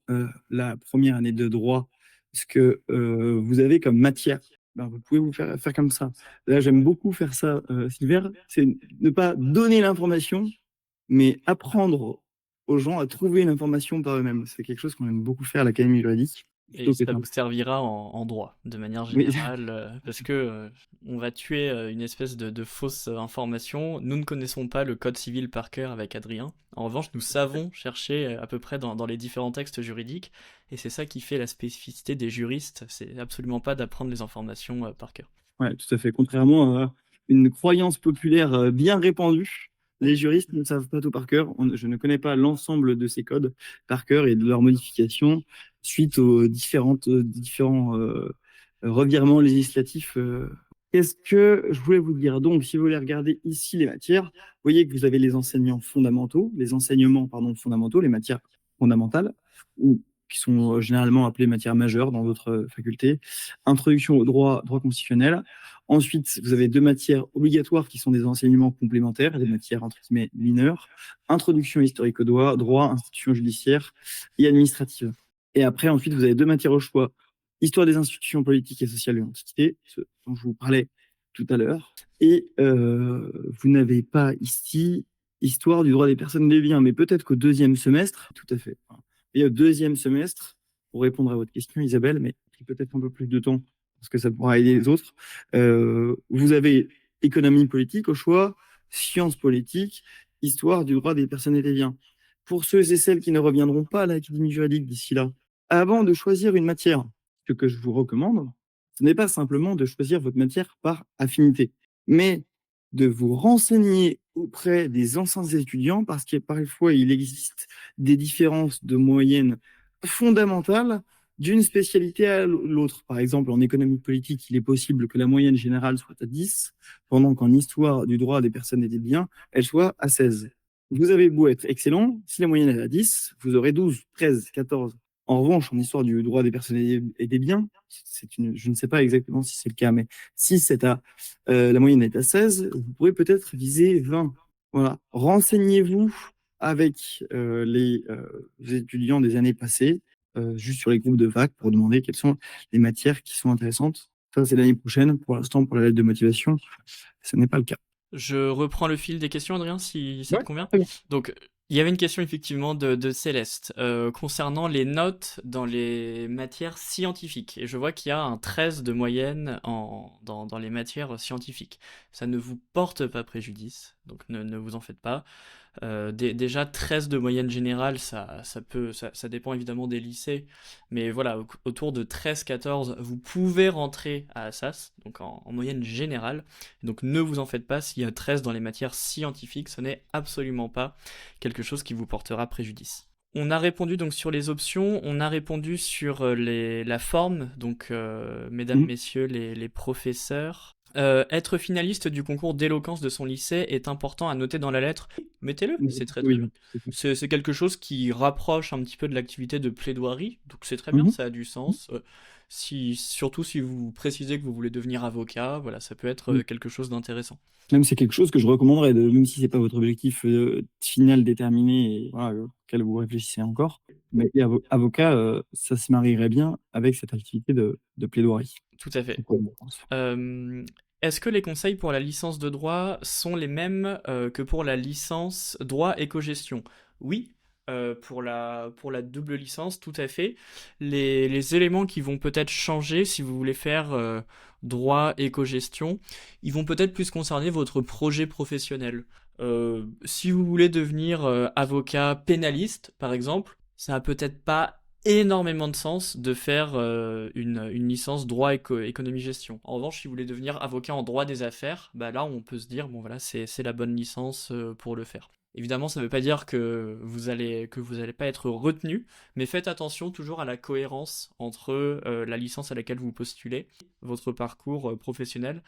la première année de droit ce que vous avez comme matière, ben, vous pouvez vous faire comme ça. Là, j'aime beaucoup faire ça, Silver, c'est ne pas donner l'information, mais apprendre aux gens à trouver l'information par eux-mêmes. C'est quelque chose qu'on aime beaucoup faire à l'Académie juridique. Et ça vous servira en droit, de manière Oui. générale, parce que on va tuer une espèce de fausse information. Nous ne connaissons pas le code civil par cœur avec Adrien. En revanche, nous savons chercher à peu près dans les différents textes juridiques, et c'est ça qui fait la spécificité des juristes. C'est absolument pas d'apprendre les informations par cœur. Ouais, tout à fait. Contrairement à une croyance populaire bien répandue, les juristes ne savent pas tout par cœur. Je ne connais pas l'ensemble de ces codes par cœur et de leurs modifications suite aux différents revirements législatifs. Qu'est-ce que je voulais vous dire? Donc, si vous voulez regarder ici les matières, vous voyez que vous avez les enseignements fondamentaux, les matières fondamentales, où qui sont généralement appelées matières majeures dans d'autres facultés. Introduction au droit constitutionnel. Ensuite, vous avez 2 matières obligatoires qui sont des enseignements complémentaires, des matières entre guillemets mineures. Introduction historique au droit, institutions judiciaires et administratives. Et après, ensuite, vous avez 2 matières au choix. Histoire des institutions politiques et sociales de l'Antiquité, ce dont je vous parlais tout à l'heure. Et vous n'avez pas ici histoire du droit des personnes et des biens, mais peut-être qu'au 2e semestre, tout à fait. Et au 2e semestre, pour répondre à votre question, Isabelle, mais qui peut-être un peu plus de temps, parce que ça pourra aider les autres, vous avez économie politique au choix, sciences politiques, histoire du droit des personnes et des biens. Pour ceux et celles qui ne reviendront pas à l'Académie juridique d'ici là, avant de choisir une matière, ce que je vous recommande, ce n'est pas simplement de choisir votre matière par affinité, mais de vous renseigner auprès des anciens étudiants, parce que parfois il existe des différences de moyenne fondamentales d'une spécialité à l'autre. Par exemple, en économie politique, il est possible que la moyenne générale soit à 10, pendant qu'en histoire du droit des personnes et des biens, elle soit à 16. Vous avez beau être excellent, si la moyenne est à 10, vous aurez 12, 13, 14. En revanche, en histoire du droit des personnes et des biens, je ne sais pas exactement si c'est le cas, mais si la moyenne est à 16, vous pourrez peut-être viser 20. Voilà. Renseignez-vous avec les étudiants des années passées, juste sur les groupes de fac, pour demander quelles sont les matières qui sont intéressantes. Ça, c'est l'année prochaine. Pour l'instant, pour la lettre de motivation, ce n'est pas le cas. Je reprends le fil des questions, Adrien, si ça te convient. Très bien. Donc, il y avait une question effectivement de Céleste concernant les notes dans les matières scientifiques. Et je vois qu'il y a un 13 de moyenne dans les matières scientifiques. Ça ne vous porte pas préjudice, donc ne vous en faites pas. Déjà 13 de moyenne générale, ça dépend évidemment des lycées, mais voilà, autour de 13-14, vous pouvez rentrer à Assas, donc en moyenne générale. Donc ne vous en faites pas, s'il y a 13 dans les matières scientifiques, ce n'est absolument pas quelque chose qui vous portera préjudice. On a répondu donc sur les options, on a répondu sur la forme, donc mesdames, messieurs les professeurs. Être finaliste du concours d'éloquence de son lycée est important à noter dans la lettre. Mettez-le, c'est très bien. C'est quelque chose qui rapproche un petit peu de l'activité de plaidoirie, donc c'est très bien, ça a du sens. Surtout si vous précisez que vous voulez devenir avocat, voilà, ça peut être quelque chose d'intéressant. Même c'est quelque chose que je recommanderais, même si c'est pas votre objectif final déterminé et voilà, auquel vous réfléchissez encore. Mais avocat, ça se marierait bien avec cette activité de plaidoirie. Tout à fait. Est-ce que les conseils pour la licence de droit sont les mêmes que pour la licence droit éco-gestion? Oui, pour la double licence, tout à fait. Les éléments qui vont peut-être changer si vous voulez faire droit éco-gestion, ils vont peut-être plus concerner votre projet professionnel. Si vous voulez devenir avocat pénaliste, par exemple, ça n'a peut-être pas énormément de sens de faire une licence droit économie-gestion. En revanche, si vous voulez devenir avocat en droit des affaires, bah là, on peut se dire, bon voilà, c'est la bonne licence pour le faire. Évidemment, ça ne veut pas dire que vous allez pas être retenu, mais faites attention toujours à la cohérence entre la licence à laquelle vous postulez, votre parcours professionnel,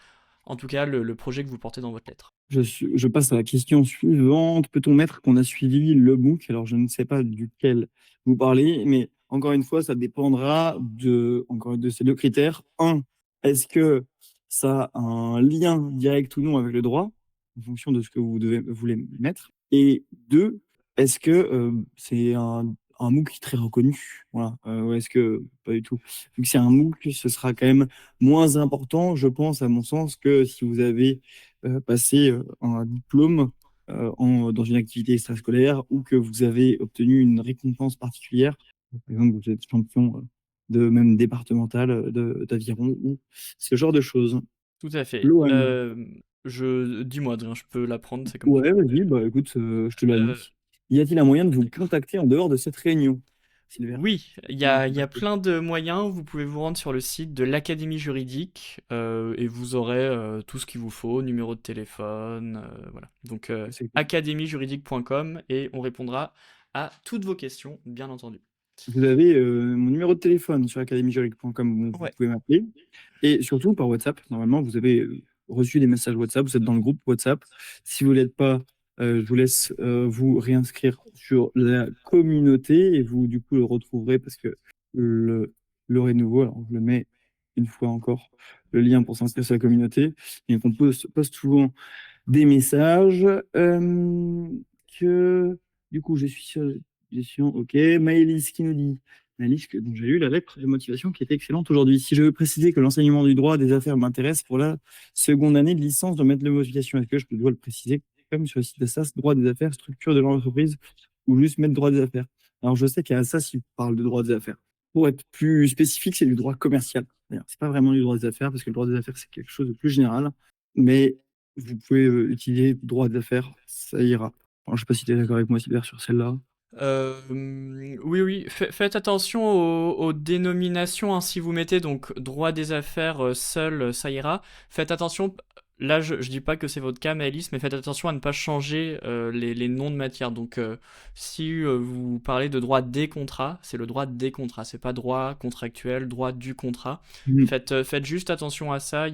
en tout cas le projet que vous portez dans votre lettre. Je passe à la question suivante. Peut-on mettre qu'on a suivi le MOOC? Alors, je ne sais pas duquel vous parlez, mais encore une fois, ça dépendra de ces 2 critères. 1, est-ce que ça a un lien direct ou non avec le droit, en fonction de ce que vous voulez mettre? Et 2, est-ce que c'est un MOOC qui est très reconnu? Voilà. Ou est-ce que pas du tout? Vu que c'est un MOOC, ce sera quand même moins important, je pense, à mon sens, que si vous avez passé un diplôme dans une activité extrascolaire ou que vous avez obtenu une récompense particulière. Par exemple, vous êtes champion de même départemental d'aviron ou ce genre de choses. Tout à fait. Dis-moi, Adrien, je peux l'apprendre, c'est comme Ouais, vas-y, bah écoute, je te l'annonce. Y a-t-il un moyen de vous contacter en dehors de cette réunion, Sylvain? Oui, il y a plein de moyens. Vous pouvez vous rendre sur le site de l'Académie juridique et vous aurez tout ce qu'il vous faut, numéro de téléphone, voilà. Donc académiejuridique.com et on répondra à toutes vos questions, bien entendu. Vous avez mon numéro de téléphone sur académiejuridique.com, vous pouvez m'appeler. Et surtout par WhatsApp, normalement, vous avez reçu des messages WhatsApp, vous êtes dans le groupe WhatsApp. Si vous ne l'êtes pas, Je vous laisse vous réinscrire sur la communauté et vous, du coup, le retrouverez parce que l'heure est nouveau. Alors, je le mets une fois encore, le lien pour s'inscrire sur la communauté. Et on poste souvent des messages que, du coup, je suis sur gestion. Ok, Maëlys qui nous dit, Maëlys, dont j'ai lu la lettre de motivation qui était excellente aujourd'hui. Si je veux préciser que l'enseignement du droit des affaires m'intéresse pour la seconde année de licence de mettre de motivation, est-ce que je dois le préciser comme sur le site d'Assas, droit des affaires, structure de l'entreprise, ou juste mettre droit des affaires? Alors, je sais qu'à Assas, il parle de droit des affaires. Pour être plus spécifique, c'est du droit commercial. D'ailleurs, c'est pas vraiment du droit des affaires, parce que le droit des affaires, c'est quelque chose de plus général. Mais vous pouvez utiliser droit des affaires, ça ira. Alors, je sais pas si tu es d'accord avec moi, Sylvain, sur celle-là. Oui, faites attention aux dénominations, hein, si vous mettez donc droit des affaires seul, ça ira. Faites attention, là je dis pas que c'est votre cas, Maëlys, mais faites attention à ne pas changer les noms de matière. Donc si vous parlez de droit des contrats, c'est le droit des contrats, c'est pas droit contractuel, droit du contrat. Faites juste attention à ça,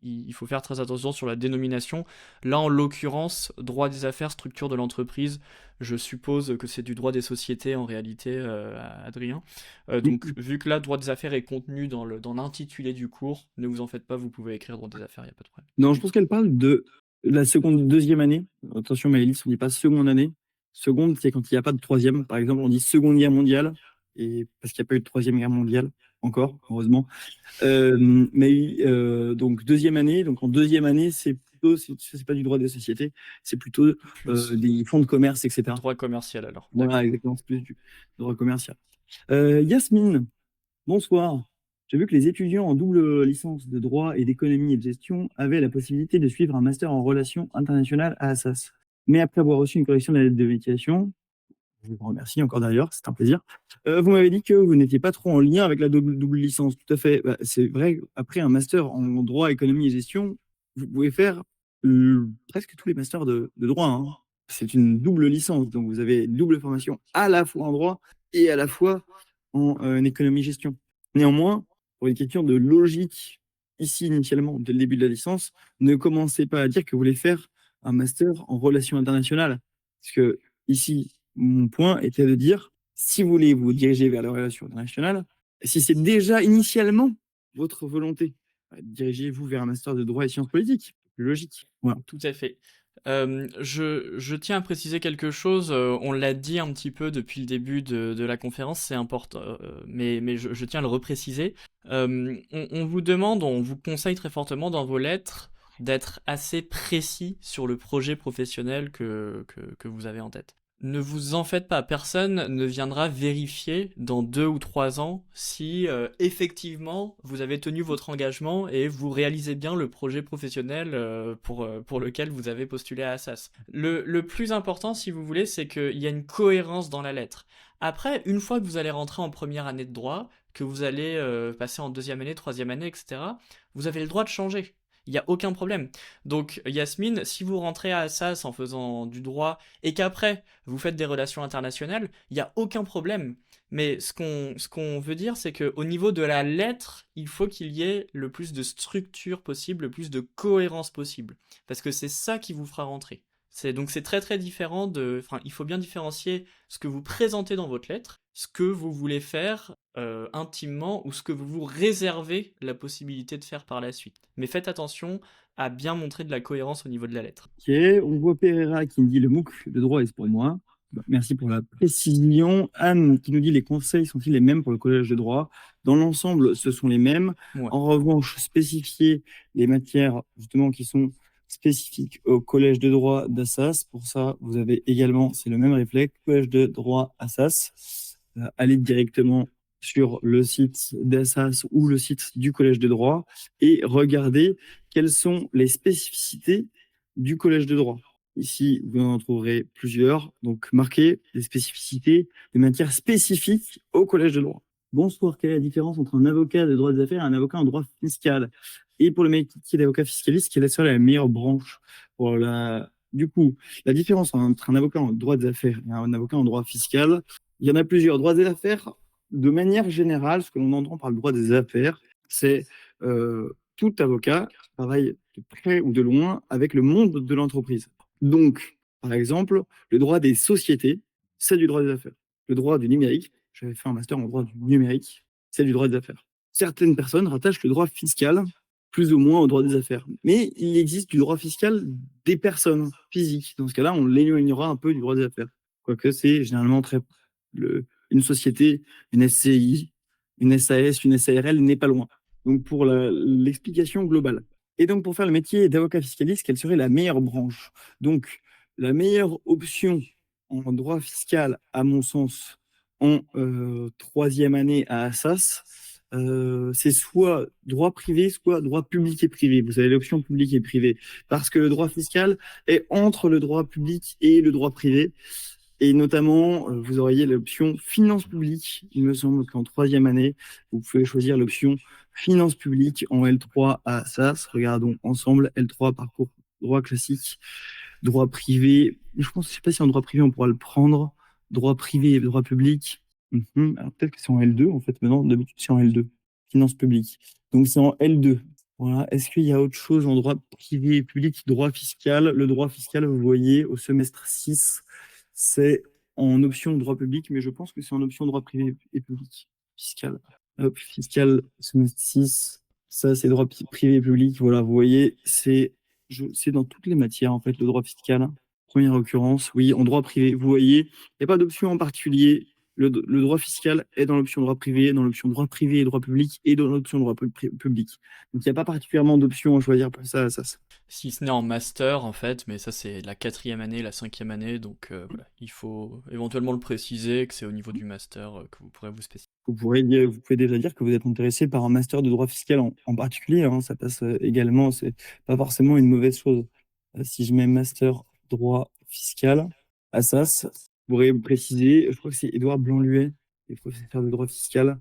il faut faire très attention sur la dénomination. Là, en l'occurrence, droit des affaires, structure de l'entreprise, je suppose que c'est du droit des sociétés en réalité, Adrien. Donc, vu que là, droit des affaires est contenu dans l'intitulé du cours, ne vous en faites pas, vous pouvez écrire droit des affaires, il n'y a pas de problème. Non, je pense qu'elle parle de la deuxième année. Attention, Maëlys, on dit pas seconde année. Seconde, c'est quand il n'y a pas de troisième. Par exemple, on dit Seconde Guerre mondiale, et parce qu'il n'y a pas eu de Troisième Guerre mondiale, encore, heureusement. Donc, deuxième année. Donc, en deuxième année, c'est pas du droit des sociétés, c'est plutôt des fonds de commerce, etc. Droit commercial, alors. Voilà, exactement, c'est plus du droit commercial. Yasmine, bonsoir. J'ai vu que les étudiants en double licence de droit et d'économie et de gestion avaient la possibilité de suivre un master en relations internationales à Assas. Mais après avoir reçu une correction de la lettre de motivation, je vous remercie encore d'ailleurs, c'est un plaisir. Vous m'avez dit que vous n'étiez pas trop en lien avec la double licence. Tout à fait. Bah, c'est vrai, après un master en droit, économie et gestion, vous pouvez faire presque tous les masters de droit, hein. C'est une double licence, donc vous avez une double formation à la fois en droit et à la fois en économie-gestion. Néanmoins, pour une question de logique, ici initialement, dès le début de la licence, ne commencez pas à dire que vous voulez faire un master en relations internationales. Parce que ici, mon point était de dire, si vous voulez vous diriger vers les relations internationales, si c'est déjà initialement votre volonté, dirigez-vous vers un master de droit et sciences politiques. Plus logique. Voilà. Tout à fait. Je tiens à préciser quelque chose, on l'a dit un petit peu depuis le début de la conférence, c'est important, mais je tiens à le repréciser. On vous demande, on vous conseille très fortement dans vos lettres d'être assez précis sur le projet professionnel que vous avez en tête. Ne vous en faites pas, personne ne viendra vérifier dans 2 ou 3 ans si effectivement vous avez tenu votre engagement et vous réalisez bien le projet professionnel pour lequel vous avez postulé à Assas. Le plus important, si vous voulez, c'est qu'il y a une cohérence dans la lettre. Après, une fois que vous allez rentrer en première année de droit, que vous allez passer en deuxième année, troisième année, etc., vous avez le droit de changer. Il n'y a aucun problème. Donc, Yasmine, si vous rentrez à Assas en faisant du droit et qu'après, vous faites des relations internationales, il n'y a aucun problème. Mais ce qu'on veut dire, c'est qu'au niveau de la lettre, il faut qu'il y ait le plus de structure possible, le plus de cohérence possible. Parce que c'est ça qui vous fera rentrer. Donc c'est très très différent enfin, il faut bien différencier ce que vous présentez dans votre lettre, ce que vous voulez faire intimement ou ce que vous vous réservez la possibilité de faire par la suite. Mais faites attention à bien montrer de la cohérence au niveau de la lettre. Ok, on voit Pereira qui nous dit le MOOC de droit est pour moi. Bah, merci pour la précision. Anne qui nous dit les conseils sont-ils les mêmes pour le collège de droit? Dans l'ensemble, ce sont les mêmes. Ouais. En revanche, spécifier les matières justement qui sont spécifiques au collège de droit d'Assas. Pour ça, vous avez également, c'est le même réflexe, collège de droit Assas. Allez directement sur le site d'Assas ou le site du collège de droit et regardez quelles sont les spécificités du collège de droit. Ici, vous en trouverez plusieurs. Donc, marquez les spécificités des matières spécifiques au collège de droit. Bonsoir, quelle est la différence entre un avocat de droit des affaires et un avocat en droit fiscal? Et pour le métier d'avocat fiscaliste, quelle est la meilleure branche pour Du coup, la différence entre un avocat en droit des affaires et un avocat en droit fiscal, il y en a plusieurs. Droit des affaires, de manière générale, ce que l'on entend par le droit des affaires, c'est tout avocat qui travaille de près ou de loin avec le monde de l'entreprise. Donc, par exemple, le droit des sociétés, c'est du droit des affaires. Le droit du numérique, j'avais fait un master en droit du numérique, c'est du droit des affaires. Certaines personnes rattachent le droit fiscal plus ou moins au droit des affaires. Mais il existe du droit fiscal des personnes physiques. Dans ce cas-là, on l'éloignera un peu du droit des affaires. Quoique c'est généralement une société, une SCI, une SAS, une SARL n'est pas loin. Donc pour l'explication globale. Et donc pour faire le métier d'avocat fiscaliste, quelle serait la meilleure branche? Donc la meilleure option en droit fiscal, à mon sens, en troisième année à Assas, c'est soit droit privé, soit droit public et privé. Vous avez l'option public et privé. Parce que le droit fiscal est entre le droit public et le droit privé. Et notamment, vous auriez l'option finance publique. Il me semble qu'en troisième année, vous pouvez choisir l'option finance publique en L3 à Assas. Regardons ensemble L3, parcours droit classique, droit privé. Je pense, je sais pas si en droit privé on pourra le prendre. Droit privé et droit public. Alors peut-être que c'est en L2 en fait. Maintenant, d'habitude c'est en L2. Finance publique. Donc c'est en L2. Voilà. Est-ce qu'il y a autre chose en droit privé et public? Droit fiscal. Le droit fiscal, vous voyez, au semestre 6, c'est en option droit public, mais je pense que c'est en option droit privé et public. Fiscal. Hop, fiscal, semestre 6. Ça, c'est droit privé et public. Voilà, vous voyez, c'est dans toutes les matières, en fait, le droit fiscal. Première occurrence, oui, en droit privé. Vous voyez, il n'y a pas d'option en particulier. Le droit fiscal est dans l'option droit privé, dans l'option droit privé et droit public, et dans l'option droit public. Donc, il n'y a pas particulièrement d'options à choisir pour ça. Si ce n'est en master, en fait, mais ça c'est la 4e année, la 5e année, donc voilà, il faut éventuellement le préciser que c'est au niveau du master que vous pourrez vous spécialiser. Vous pouvez déjà dire que vous êtes intéressé par un master de droit fiscal en particulier, hein, ça passe également, c'est pas forcément une mauvaise chose. Si je mets master droit fiscal, Assas, vous pourrez préciser, je crois que c'est Édouard Blanc-Luet, le professeur de droit fiscal,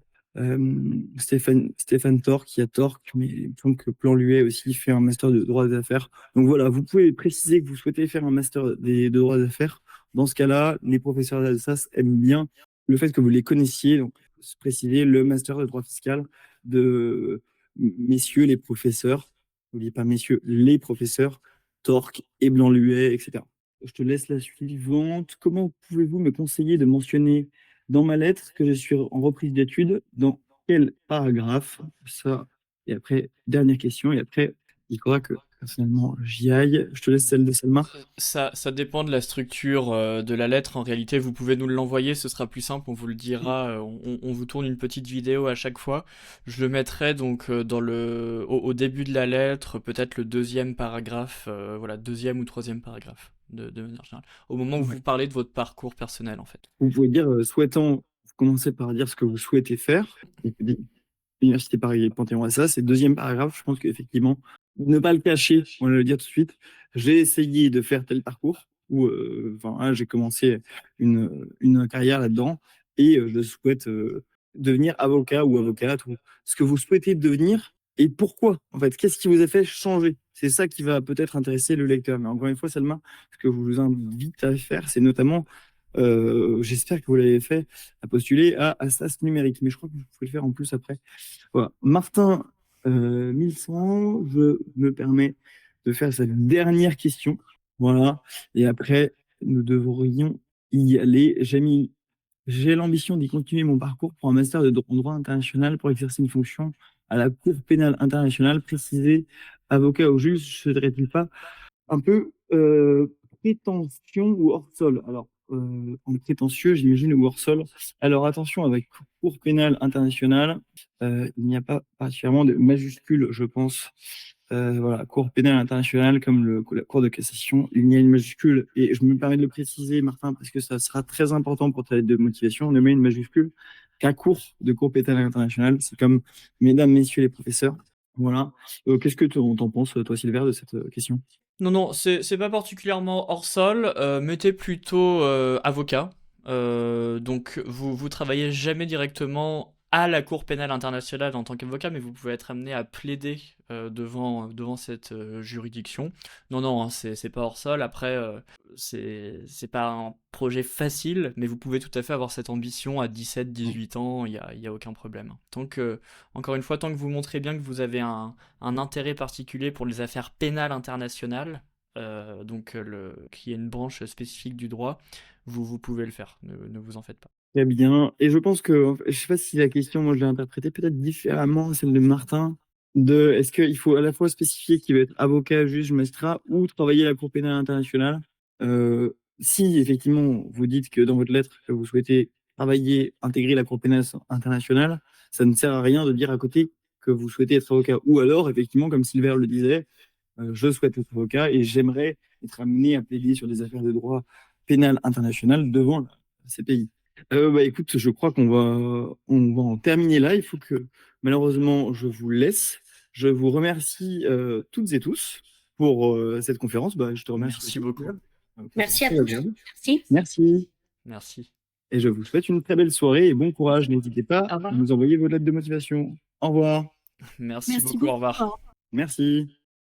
Stéphane Torque, qui a Torque, mais il me semble que Blanc-Luet aussi fait un master de droit des affaires. Donc voilà, vous pouvez préciser que vous souhaitez faire un master de droit des affaires. Dans ce cas-là, les professeurs d'Assas aiment bien le fait que vous les connaissiez, donc préciser le master de droit fiscal de messieurs les professeurs, n'oubliez pas messieurs les professeurs, Torque et Blanc-Luet, etc. Je te laisse la suivante. Comment pouvez-vous me conseiller de mentionner dans ma lettre que je suis en reprise d'études, dans quel paragraphe? Ça, et après, dernière question, et après, il faudra que personnellement j'y aille. Je te laisse celle de Selma. Ça dépend de la structure de la lettre. En réalité, vous pouvez nous l'envoyer, ce sera plus simple, on vous le dira. On vous tourne une petite vidéo à chaque fois. Je le mettrai donc au début de la lettre, peut-être le deuxième paragraphe, voilà, deuxième ou troisième paragraphe, de manière générale. Au moment où Ouais. vous parlez de votre parcours personnel, en fait. Vous pouvez dire souhaitant, vous commencez par dire ce que vous souhaitez faire. L'université Paris Panthéon-Assas, c'est le deuxième paragraphe. Je pense qu'effectivement, ne pas le cacher, on va le dire tout de suite. J'ai essayé de faire tel parcours, ou j'ai commencé une carrière là-dedans, et je souhaite devenir avocat ou avocate, ou ce que vous souhaitez devenir, et pourquoi, en fait, qu'est-ce qui vous a fait changer? C'est ça qui va peut-être intéresser le lecteur. Mais encore une fois, Salma, ce que je vous invite à faire, c'est notamment j'espère que vous l'avez fait, à postuler à Assas numérique, mais je crois que vous pouvez le faire en plus après. Voilà. Martin 1100, je me permets de faire cette dernière question. Voilà. Et après, nous devrions y aller. J'ai l'ambition d'y continuer mon parcours pour un master de droit international pour exercer une fonction à la Cour pénale internationale. Précisé, avocat ou juge, ne serait-il pas un peu prétention ou hors sol? Alors, en prétentieux, j'imagine, ou hors sol. Alors, attention, avec Cour pénale internationale, il n'y a pas particulièrement de majuscule, je pense. Voilà, Cour pénale internationale, comme la Cour de cassation, il y a une majuscule. Et je me permets de le préciser, Martin, parce que ça sera très important pour ta lettre de motivation. On ne met une majuscule qu'à Cour de Cour pénale internationale. C'est comme mesdames, messieurs les professeurs. Voilà. Qu'est-ce que t'en penses, toi, Silver, de cette question? Non, c'est pas particulièrement hors sol. Mettez plutôt avocat. Donc vous travaillez jamais directement à la Cour pénale internationale en tant qu'avocat, mais vous pouvez être amené à plaider devant cette juridiction. Non, hein, c'est pas hors sol. Après, c'est pas un projet facile, mais vous pouvez tout à fait avoir cette ambition à 17-18 ans, il y a aucun problème. Encore une fois, tant que vous montrez bien que vous avez un intérêt particulier pour les affaires pénales internationales, qui est une branche spécifique du droit, vous pouvez le faire, ne vous en faites pas. Très bien. Et je pense que, je sais pas si la question, moi, je l'ai interprétée peut-être différemment, celle de Martin, de est-ce qu'il faut à la fois spécifier qu'il va être avocat, juge, magistrat ou travailler à la Cour pénale internationale? Si effectivement vous dites que dans votre lettre que vous souhaitez travailler, intégrer la Cour pénale internationale, ça ne sert à rien de dire à côté que vous souhaitez être avocat. Ou alors, effectivement, comme Silver le disait, je souhaite être avocat et j'aimerais être amené à plaider sur des affaires de droit pénal international devant la CPI. Bah, écoute, je crois on va en terminer là. Il faut que, malheureusement, je vous laisse. Je vous remercie toutes et tous pour cette conférence. Bah, je te remercie Merci aussi. beaucoup. Merci à Très tous. agréable. Merci. Merci. Merci. Et je vous souhaite une très belle soirée et bon courage. N'hésitez pas Au revoir. à nous envoyer vos lettres de motivation. Au revoir. Merci Merci beaucoup, au revoir. beaucoup. Merci.